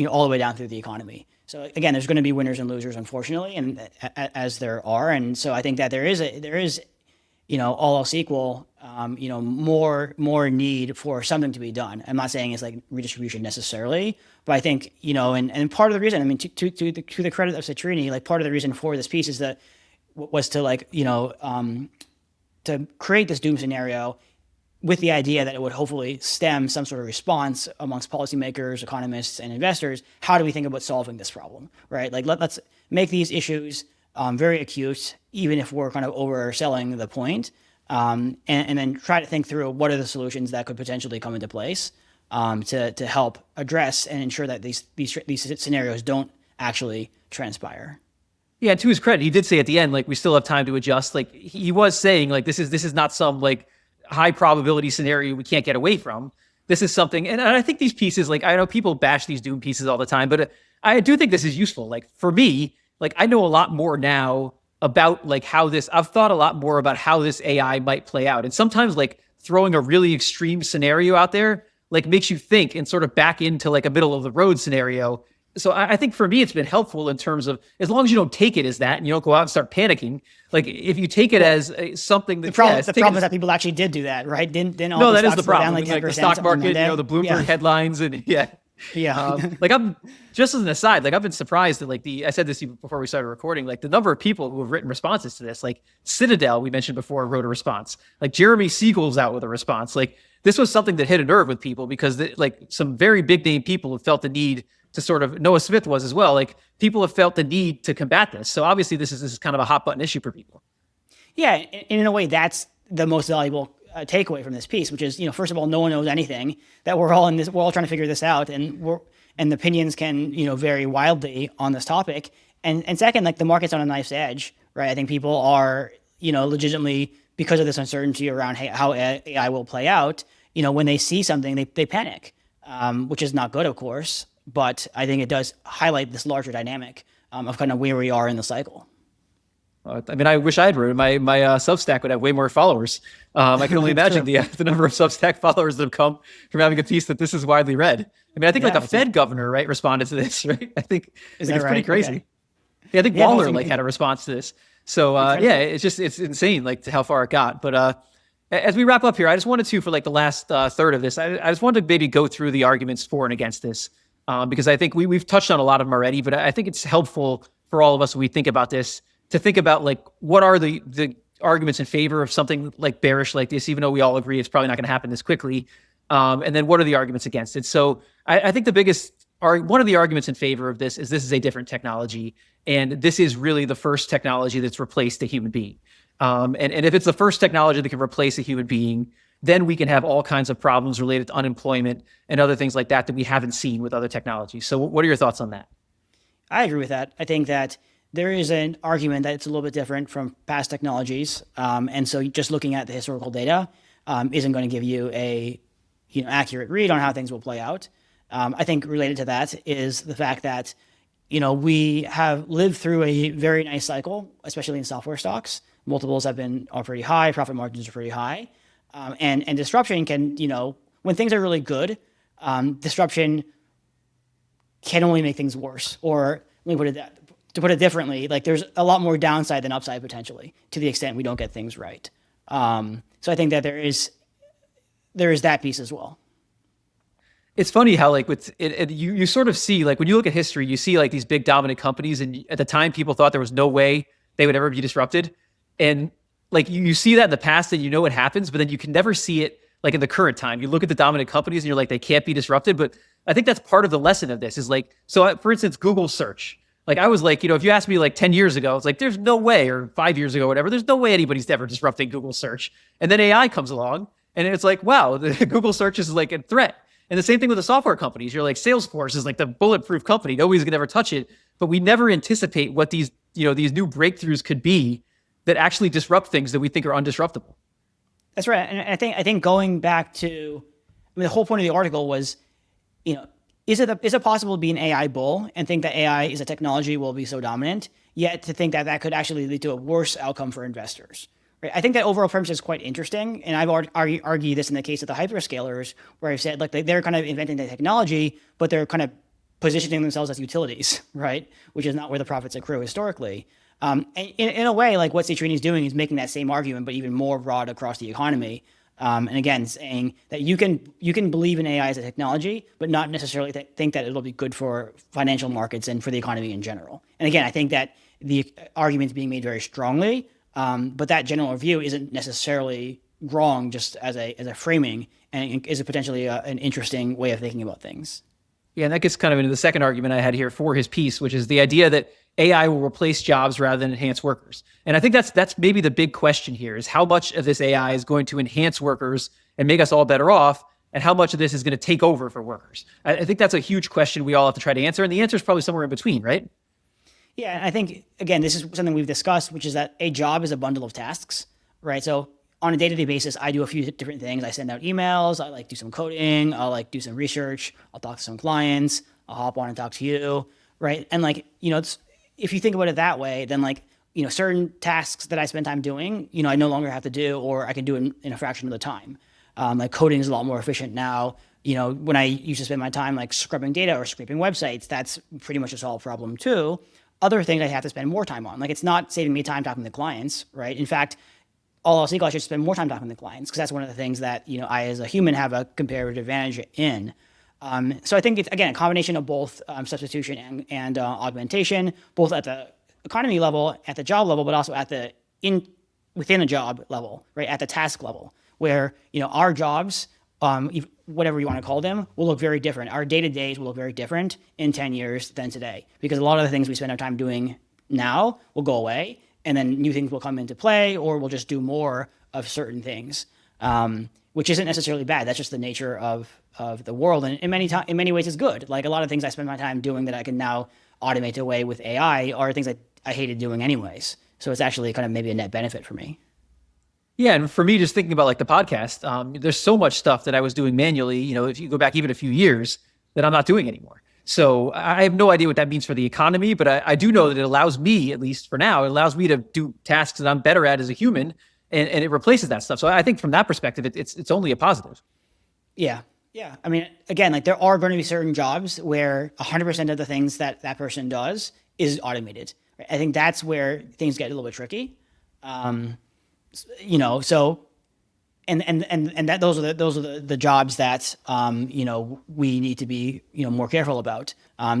all the way down through the economy. So again, there's going to be winners and losers, unfortunately, and as there are, and so I think that there is all else equal, more need for something to be done. I'm not saying it's like redistribution necessarily, but I think, and part of the reason, I mean, to the credit of Citrini, like part of the reason for this piece is that was to to create this doom scenario with the idea that it would hopefully stem some sort of response amongst policymakers, economists, and investors. How do we think about solving this problem, right? Like let's make these issues very acute, even if we're kind of overselling the point, and then try to think through what are the solutions that could potentially come into place to help address and ensure that these scenarios don't actually transpire. Yeah, to his credit, he did say at the end, like, we still have time to adjust. Like, he was saying, like, this is not some like high probability scenario we can't get away from. This is something, and I think these pieces, like, I know people bash these doom pieces all the time, but I do think this is useful. Like, for me, like, I know a lot more now about like I've thought a lot more about how this AI might play out. And sometimes like throwing a really extreme scenario out there, like makes you think and sort of back into like a middle of the road scenario. So I think for me, it's been helpful in terms of, as long as you don't take it as that and you don't go out and start panicking, like if you take it as something that... The problem is that people actually did do that, right? Didn't all no, the that is the problem. Down, like the stock market, the Bloomberg headlines and like I'm just as an aside, like I've been surprised that like I said this even before we started recording, like the number of people who have written responses to this, like Citadel, we mentioned before, wrote a response, like Jeremy Siegel's out with a response. Like this was something that hit a nerve with people because like some very big name people have felt the need to sort of, Noah Smith was as well. Like people have felt the need to combat this. So obviously this is kind of a hot button issue for people. Yeah. And in a way, that's the most valuable takeaway from this piece, which is, first of all, no one knows anything, that we're all trying to figure this out, and the opinions can, vary wildly on this topic. And second, like the market's on a knife's edge, right? I think people are, legitimately, because of this uncertainty around how AI will play out, when they see something, they panic, which is not good, of course. But I think it does highlight this larger dynamic of kind of where we are in the cycle. I mean, I wish I had written my Substack would have way more followers. I can only imagine the number of Substack followers that have come from having a piece that this is widely read. I mean, I think like a Fed governor, right, responded to this, right? I think it's pretty crazy. Okay. Yeah, I think Waller had a response to this. So it's insane, like how far it got. But as we wrap up here, I just wanted to, for like the last third of this, I just wanted to maybe go through the arguments for and against this. Because I think we've touched on a lot of them already, but I think it's helpful for all of us when we think about this to think about like what are the arguments in favor of something like bearish like this, even though we all agree it's probably not going to happen this quickly. And then what are the arguments against it? So I think one of the arguments in favor of this is a different technology, and this is really the first technology that's replaced a human being. And if it's the first technology that can replace a human being, then we can have all kinds of problems related to unemployment and other things like that we haven't seen with other technologies. So what are your thoughts on that? I agree with that. I think that there is an argument that it's a little bit different from past technologies. And so just looking at the historical data isn't going to give you a accurate read on how things will play out. I think related to that is the fact that we have lived through a very nice cycle, especially in software stocks. Multiples are pretty high, profit margins are pretty high. And disruption can, when things are really good, disruption can only make things worse. Or let me to put it differently, like there's a lot more downside than upside potentially to the extent we don't get things right. So I think that there is that piece as well. It's funny how like you sort of see, like when you look at history, you see like these big dominant companies, and at the time people thought there was no way they would ever be disrupted. And like you see that in the past and what happens, but then you can never see it like in the current time. You look at the dominant companies and you're like, they can't be disrupted. But I think that's part of the lesson of this is like, so for instance, Google search. Like I was like, if you asked me like 10 years ago, it's like, there's no way, or 5 years ago, whatever, there's no way anybody's ever disrupting Google search. And then AI comes along and it's like, wow, the Google search is like a threat. And the same thing with the software companies. You're like, Salesforce is like the bulletproof company. Nobody's gonna ever touch it. But we never anticipate what these new breakthroughs could be that actually disrupt things that we think are undisruptible. That's right. And I think going back to, the whole point of the article was, is it possible to be an AI bull and think that AI is a technology will be so dominant, yet to think that could actually lead to a worse outcome for investors? Right? I think that overall premise is quite interesting. And I've argued this in the case of the hyperscalers, where I've said, like, they're kind of inventing the technology, but they're kind of positioning themselves as utilities, right? Which is not where the profits accrue historically. And in a way, like what Citrini is doing is making that same argument, but even more broad across the economy. And again, saying that you can believe in AI as a technology, but not necessarily think that it'll be good for financial markets and for the economy in general. And again, I think that the argument's being made very strongly, but that general view isn't necessarily wrong just as a framing, and is potentially an interesting way of thinking about things. Yeah, and that gets kind of into the second argument I had here for his piece, which is the idea that AI will replace jobs rather than enhance workers. And I think that's maybe the big question here is how much of this AI is going to enhance workers and make us all better off, and how much of this is going to take over for workers. I think that's a huge question we all have to try to answer, and the answer is probably somewhere in between, right? Yeah, and I think, again, this is something we've discussed, which is that a job is a bundle of tasks, right? So on a day-to-day basis, I do a few different things. I send out emails, I like do some coding, I'll like do some research, I'll talk to some clients, I'll hop on and talk to you, right? And like, if you think about it that way, then like, certain tasks that I spend time doing, I no longer have to do, or I can do it in a fraction of the time. Like coding is a lot more efficient now. When I used to spend my time like scrubbing data or scraping websites, that's pretty much a solved problem too. Other things I have to spend more time on. Like it's not saving me time talking to clients, right? In fact, all else equal, I should spend more time talking to clients because that's one of the things that I as a human have a comparative advantage in. So I think it's, again, a combination of both substitution and augmentation, both at the economy level, at the job level, but also at the within a job level, right? At the task level, where our jobs, whatever you want to call them, will look very different. Our day-to-days will look very different in 10 years than today, because a lot of the things we spend our time doing now will go away, and then new things will come into play, or we'll just do more of certain things, which isn't necessarily bad. That's just the nature of the world, and in many ways it's good. Like a lot of things I spend my time doing that I can now automate away with AI are things that I hated doing anyways. So it's actually kind of maybe a net benefit for me. Yeah, and for me, just thinking about like the podcast, there's so much stuff that I was doing manually, if you go back even a few years, that I'm not doing anymore. So I have no idea what that means for the economy, but I do know that it allows me, at least for now, it allows me to do tasks that I'm better at as a human, and it replaces that stuff. So I think from that perspective, it's only a positive. Yeah. Yeah. I mean, again, like there are going to be certain jobs where 100% of the things that person does is automated. Right? I think that's where things get a little bit tricky. So and that those are the jobs that we need to be more careful about. I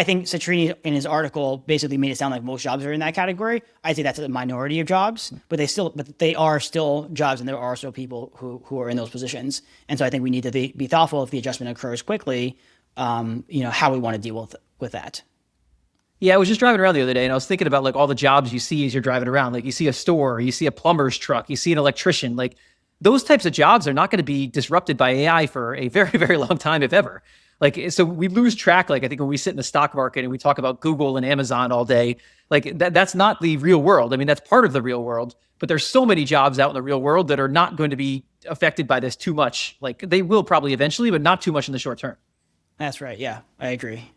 think Citrini in his article basically made it sound like most jobs are in that category. I'd say that's a minority of jobs, but they are still jobs, and there are still people who are in those positions. And so I think we need to be thoughtful if the adjustment occurs quickly, how we want to deal with that. Yeah, I was just driving around the other day and I was thinking about like all the jobs you see as you're driving around. Like you see a store, you see a plumber's truck, you see an electrician. Like those types of jobs are not going to be disrupted by AI for a very, very long time, if ever. Like, so we lose track. Like I think when we sit in the stock market and we talk about Google and Amazon all day, like that's not the real world. I mean, that's part of the real world, but there's so many jobs out in the real world that are not going to be affected by this too much. Like they will probably eventually, but not too much in the short term. That's right. Yeah, I agree.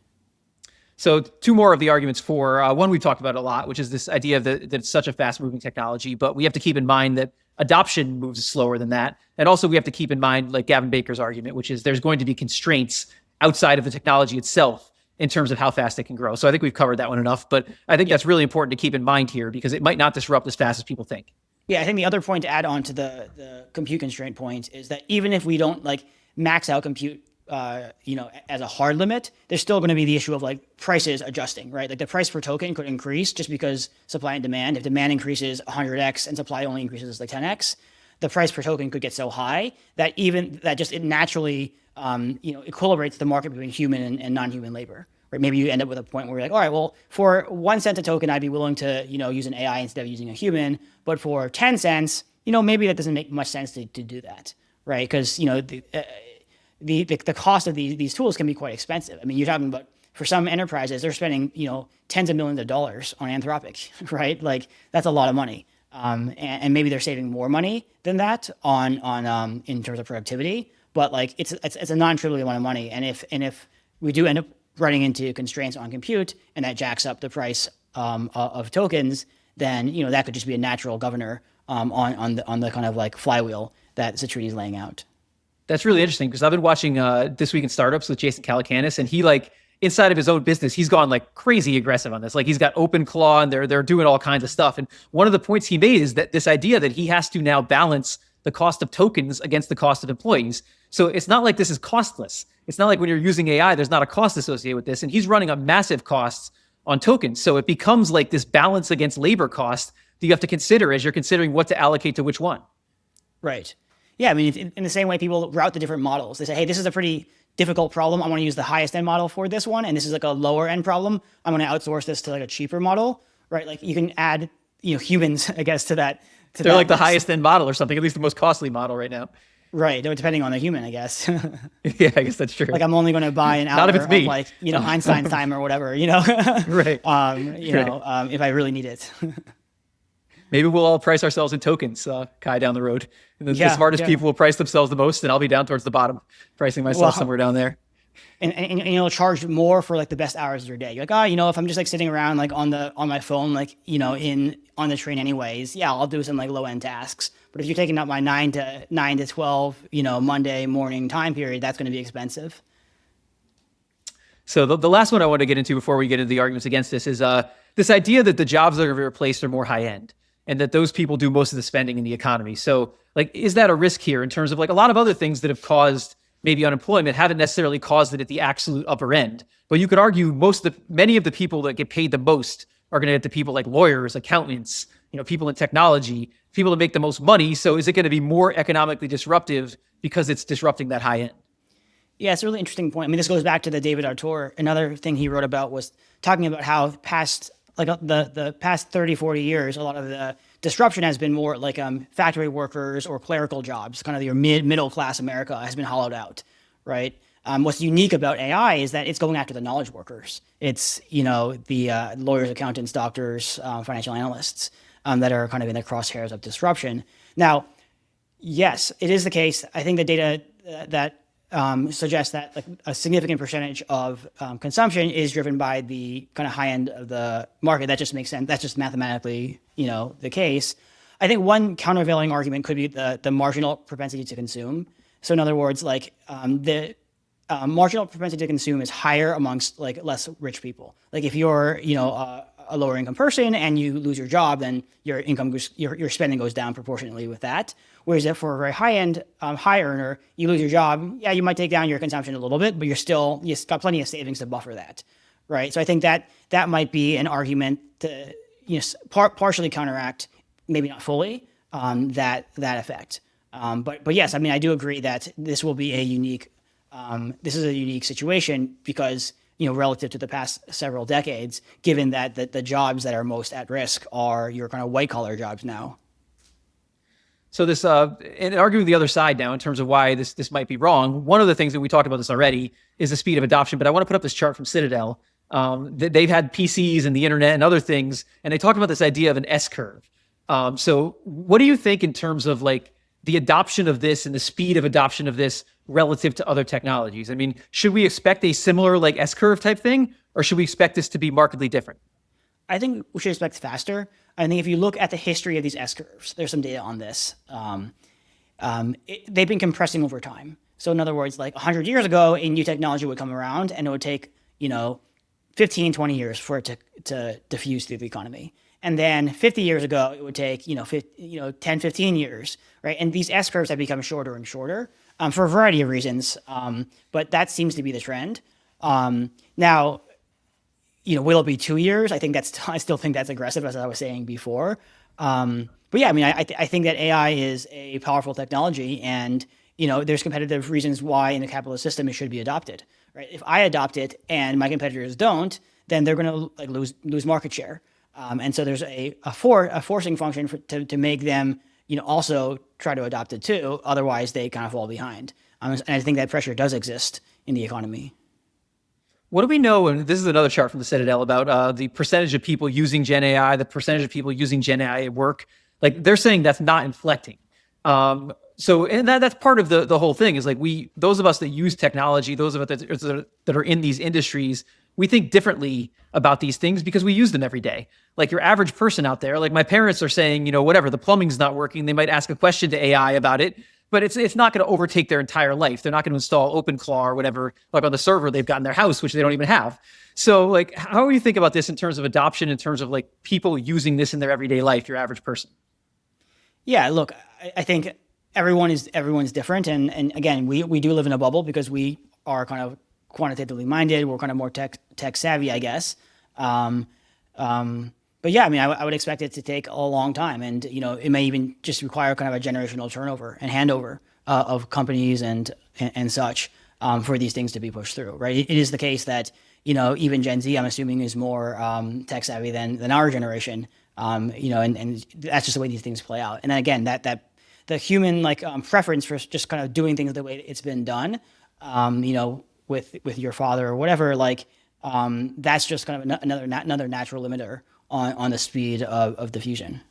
So two more of the arguments for one we've talked about a lot, which is this idea that it's such a fast moving technology, but we have to keep in mind that adoption moves slower than that. And also we have to keep in mind like Gavin Baker's argument, which is there's going to be constraints outside of the technology itself in terms of how fast it can grow. So I think we've covered that one enough, but I think that's really important to keep in mind here because it might not disrupt as fast as people think. Yeah, I think the other point to add on to the compute constraint point is that even if we don't like max out compute as a hard limit, there's still going to be the issue of like prices adjusting, right? Like the price per token could increase just because supply and demand. If demand increases 100x and supply only increases like 10x, the price per token could get so high that it naturally equilibrates the market between human and non-human labor. Right? Maybe you end up with a point where you're like, all right, well, for 1 cent a token, I'd be willing to use an AI instead of using a human, but for 10 cents, maybe that doesn't make much sense to do that, right? Because the cost of these tools can be quite expensive. I mean, you're talking about, for some enterprises, they're spending, tens of millions of dollars on Anthropic, right? Like that's a lot of money. And maybe they're saving more money than that on in terms of productivity, but like it's a non-trivial amount of money. And if we do end up running into constraints on compute and that jacks up the price of tokens, then, that could just be a natural governor on the kind of like flywheel that Citrini is laying out. That's really interesting because I've been watching This Week in Startups with Jason Calacanis, and he inside of his own business, he's gone like crazy aggressive on this. Like he's got OpenClaw and they're doing all kinds of stuff. And one of the points he made is that this idea that he has to now balance the cost of tokens against the cost of employees. So it's not like this is costless. It's not like when you're using AI, there's not a cost associated with this. And he's running on massive costs on tokens. So it becomes like this balance against labor cost that you have to consider as you're considering what to allocate to which one. Right. Yeah. I mean, in the same way people route the different models, they say, hey, this is a pretty difficult problem. I want to use the highest end model for this one. And this is like a lower end problem. I'm going to outsource this to like a cheaper model, right? Like you can add, humans, I guess, to that. They're like the highest end model or something, at least the most costly model right now. Right. Depending on the human, I guess. Yeah, I guess that's true. Like I'm only going to buy an hour Not if it's me. of like, Einstein's time or whatever, Right. If I really need it. Maybe we'll all price ourselves in tokens, Kai, down the road. And the smartest people will price themselves the most, and I'll be down towards the bottom, pricing myself somewhere down there. And you'll charge more for like the best hours of your day. You're like, if I'm just like sitting around like on my phone, like on the train anyways, yeah, I'll do some like low end tasks. But if you're taking up my 9 to 12, Monday morning time period, that's going to be expensive. So the last one I want to get into before we get into the arguments against this is this idea that the jobs that are going to be replaced are more high end, and that those people do most of the spending in the economy. So like, is that a risk here in terms of like a lot of other things that have caused maybe unemployment haven't necessarily caused it at the absolute upper end? But you could argue many of the people that get paid the most are going to get the people like lawyers, accountants, people in technology, people that make the most money. So is it going to be more economically disruptive because it's disrupting that high end? Yeah, it's a really interesting point. I mean, this goes back to the David Artur. Another thing he wrote about was talking about how the past 30, 40 years, a lot of the disruption has been more like factory workers or clerical jobs, kind of your middle class America has been hollowed out, right? What's unique about AI is that it's going after the knowledge workers. It's, the lawyers, accountants, doctors, financial analysts that are kind of in the crosshairs of disruption. Now, yes, it is the case. I think the data that suggests that like a significant percentage of consumption is driven by the kind of high end of the market. That just makes sense. That's just mathematically, the case. I think one countervailing argument could be the marginal propensity to consume. So in other words, like the marginal propensity to consume is higher amongst like less rich people. Like if you're, a lower income person and you lose your job, then your income your spending goes down proportionately with that. Whereas if for a very high end, high earner, you lose your job, yeah, you might take down your consumption a little bit, but you've got plenty of savings to buffer that, right? So I think that might be an argument to partially counteract, maybe not fully, that effect. But yes, I mean, I do agree that this will be a unique situation because relative to the past several decades, given that the jobs that are most at risk are your kind of white collar jobs now. So this, and arguing the other side now in terms of why this might be wrong, one of the things that we talked about this already is the speed of adoption, but I want to put up this chart from Citadel. They've had PCs and the internet and other things, and they talk about this idea of an S-curve. So what do you think in terms of like the adoption of this and the speed of adoption of this relative to other technologies? I mean, should we expect a similar like S-curve type thing, or should we expect this to be markedly different? I think we should expect faster. I think if you look at the history of these S-curves, there's some data on this. They've been compressing over time. So in other words, like 100 years ago, a new technology would come around and it would take, 15, 20 years for it to diffuse through the economy. And then 50 years ago, it would take, 10, 15 years, right? And these S-curves have become shorter and shorter for a variety of reasons. But that seems to be the trend. Now, will it be 2 years? I still think that's aggressive, as I was saying before. But yeah, I mean, I think that AI is a powerful technology, and there's competitive reasons why in the capitalist system it should be adopted. Right? If I adopt it and my competitors don't, then they're going to like lose market share. And so there's a forcing function to make them also try to adopt it too. Otherwise, they kind of fall behind. And I think that pressure does exist in the economy. What do we know, and this is another chart from the Citadel, about the percentage of people using Gen AI, the percentage of people using Gen AI at work? Like they're saying that's not inflecting. So that's part of the whole thing is like those of us that use technology, those of us that are in these industries, we think differently about these things because we use them every day. Like your average person out there, like my parents are saying, whatever, the plumbing's not working. They might ask a question to AI about it. but it's not going to overtake their entire life. They're not going to install OpenClaw or whatever, like on the server they've got in their house, which they don't even have. So like, how do you think about this in terms of adoption, in terms of like people using this in their everyday life, your average person? Yeah, look, I think everyone's different, and again, we do live in a bubble because we are kind of quantitatively minded. We're kind of more tech savvy, I guess. But yeah, I mean, I would expect it to take a long time, and it may even just require kind of a generational turnover and handover of companies and such for these things to be pushed through, right? It is the case that even Gen Z, I'm assuming, is more tech savvy than our generation, and that's just the way these things play out. And then again, that the human preference for just kind of doing things the way it's been done, with your father or whatever, that's just kind of another natural limiter on the speed of diffusion.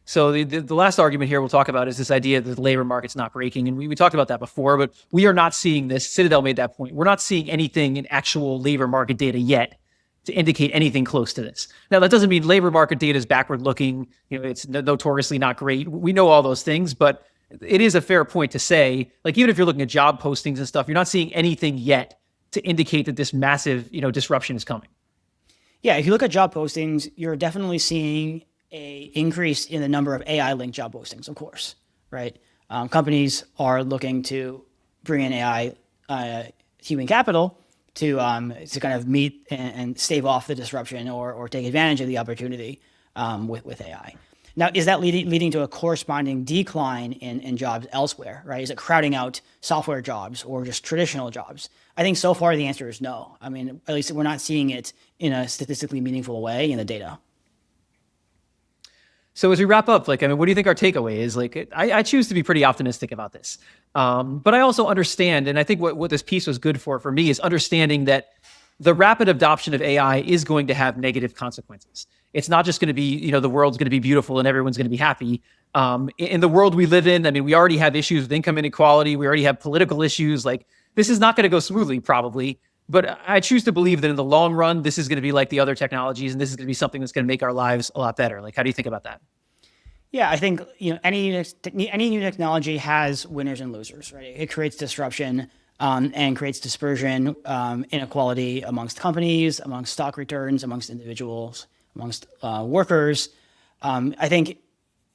So the last argument here we'll talk about is this idea that the labor market's not breaking. And we talked about that before, but we are not seeing this. Citadel made that point. We're not seeing anything in actual labor market data yet to indicate anything close to this. Now, that doesn't mean labor market data is backward looking. It's notoriously not great. We know all those things, but it is a fair point to say, like, even if you're looking at job postings and stuff, you're not seeing anything yet to indicate that this massive, disruption is coming. Yeah, if you look at job postings, you're definitely seeing a increase in the number of AI-linked job postings, of course, right? Companies are looking to bring in AI human capital to kind of meet and stave off the disruption or take advantage of the opportunity with AI. Now, is that leading to a corresponding decline in jobs elsewhere, right? Is it crowding out software jobs or just traditional jobs? I think so far the answer is no. I mean, at least we're not seeing it in a statistically meaningful way in the data. So as we wrap up, what do you think our takeaway is? I choose to be pretty optimistic about this. But I also understand, and I think what this piece was good for me is understanding that the rapid adoption of AI is going to have negative consequences. It's not just going to be, the world's going to be beautiful and everyone's going to be happy. In the world we live in, I mean, we already have issues with income inequality. We already have political issues. This is not going to go smoothly, probably. But I choose to believe that in the long run, this is going to be like the other technologies, and this is going to be something that's going to make our lives a lot better. How do you think about that? Yeah, I think any new technology has winners and losers, right? It creates disruption and creates dispersion, inequality amongst companies, amongst stock returns, amongst individuals, amongst workers. I think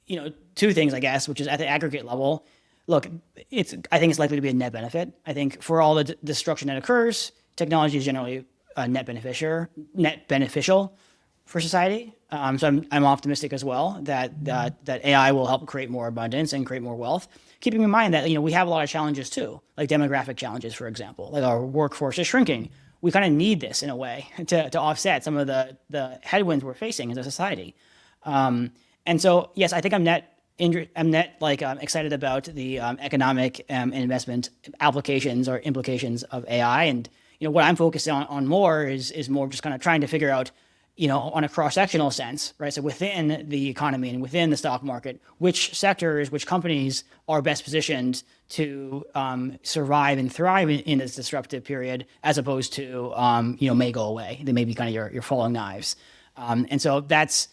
two things, I guess, which is at the aggregate level. Look, I think it's likely to be a net benefit. I think for all the destruction that occurs, technology is generally a net beneficial for society. So I'm optimistic as well that AI will help create more abundance and create more wealth. Keeping in mind that we have a lot of challenges too, like demographic challenges, for example. Like our workforce is shrinking. We kind of need this in a way to offset some of the headwinds we're facing as a society. And so yes, I think I'm net excited about the economic and investment applications or implications of AI. And what I'm focused on more is more just kind of trying to figure out, on a cross-sectional sense, right? So within the economy and within the stock market, which sectors, which companies are best positioned to survive and thrive in this disruptive period, as opposed to, may go away. They may be kind of your falling knives. And so that's,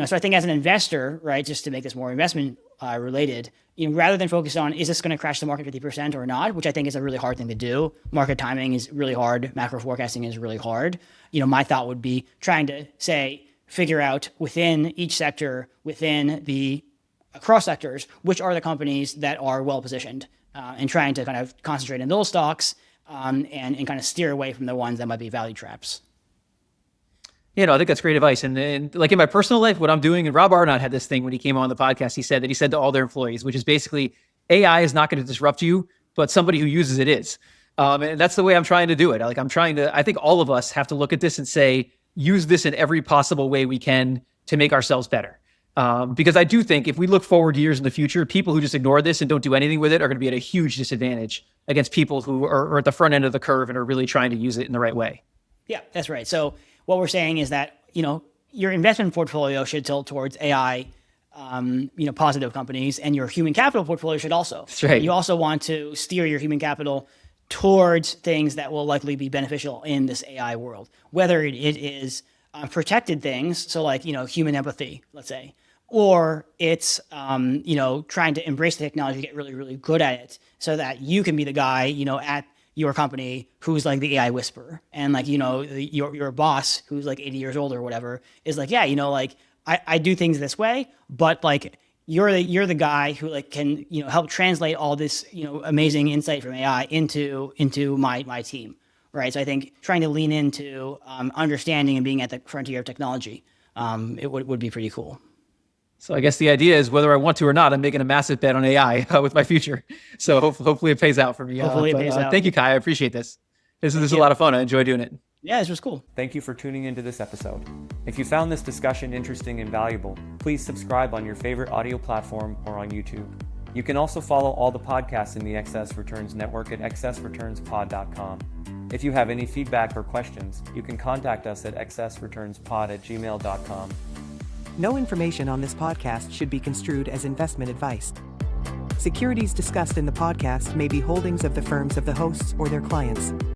so I think as an investor, right, just to make this more investment related, rather than focus on, is this going to crash the market 50% or not, which I think is a really hard thing to do. Market timing is really hard. Macro forecasting is really hard. My thought would be trying to figure out within each sector, within the across sectors, which are the companies that are well positioned, and trying to kind of concentrate in those stocks and kind of steer away from the ones that might be value traps. I think that's great advice. And in my personal life, what I'm doing, and Rob Arnott had this thing when he came on the podcast, he said to all their employees, which is basically, AI is not going to disrupt you, but somebody who uses it is. And that's the way I'm trying to do it. I think all of us have to look at this and say, use this in every possible way we can to make ourselves better. Because I do think if we look forward years in the future, people who just ignore this and don't do anything with it are going to be at a huge disadvantage against people who are at the front end of the curve and are really trying to use it in the right way. Yeah, that's right. So what we're saying is that, your investment portfolio should tilt towards AI, positive companies, and your human capital portfolio should also. That's right. You also want to steer your human capital towards things that will likely be beneficial in this AI world, whether it is protected things, so like, human empathy, let's say, or it's trying to embrace the technology, get really, really good at it, so that you can be the guy at your company who's like the AI whisperer, and like your boss who's like 80 years old or whatever is like, yeah, like I do things this way, but like you're the guy who like can help translate all this amazing insight from AI into my team, right? So I think trying to lean into understanding and being at the frontier of technology, it would be pretty cool. So I guess the idea is whether I want to or not, I'm making a massive bet on AI with my future. So hopefully it pays out for me. Hopefully it pays out. Thank you, Kai. I appreciate this. This is a lot of fun. I enjoy doing it. Yeah, this was cool. Thank you for tuning into this episode. If you found this discussion interesting and valuable, please subscribe on your favorite audio platform or on YouTube. You can also follow all the podcasts in the Excess Returns Network at excessreturnspod.com. If you have any feedback or questions, you can contact us at excessreturnspod@gmail.com. No information on this podcast should be construed as investment advice. Securities discussed in the podcast may be holdings of the firms of the hosts or their clients.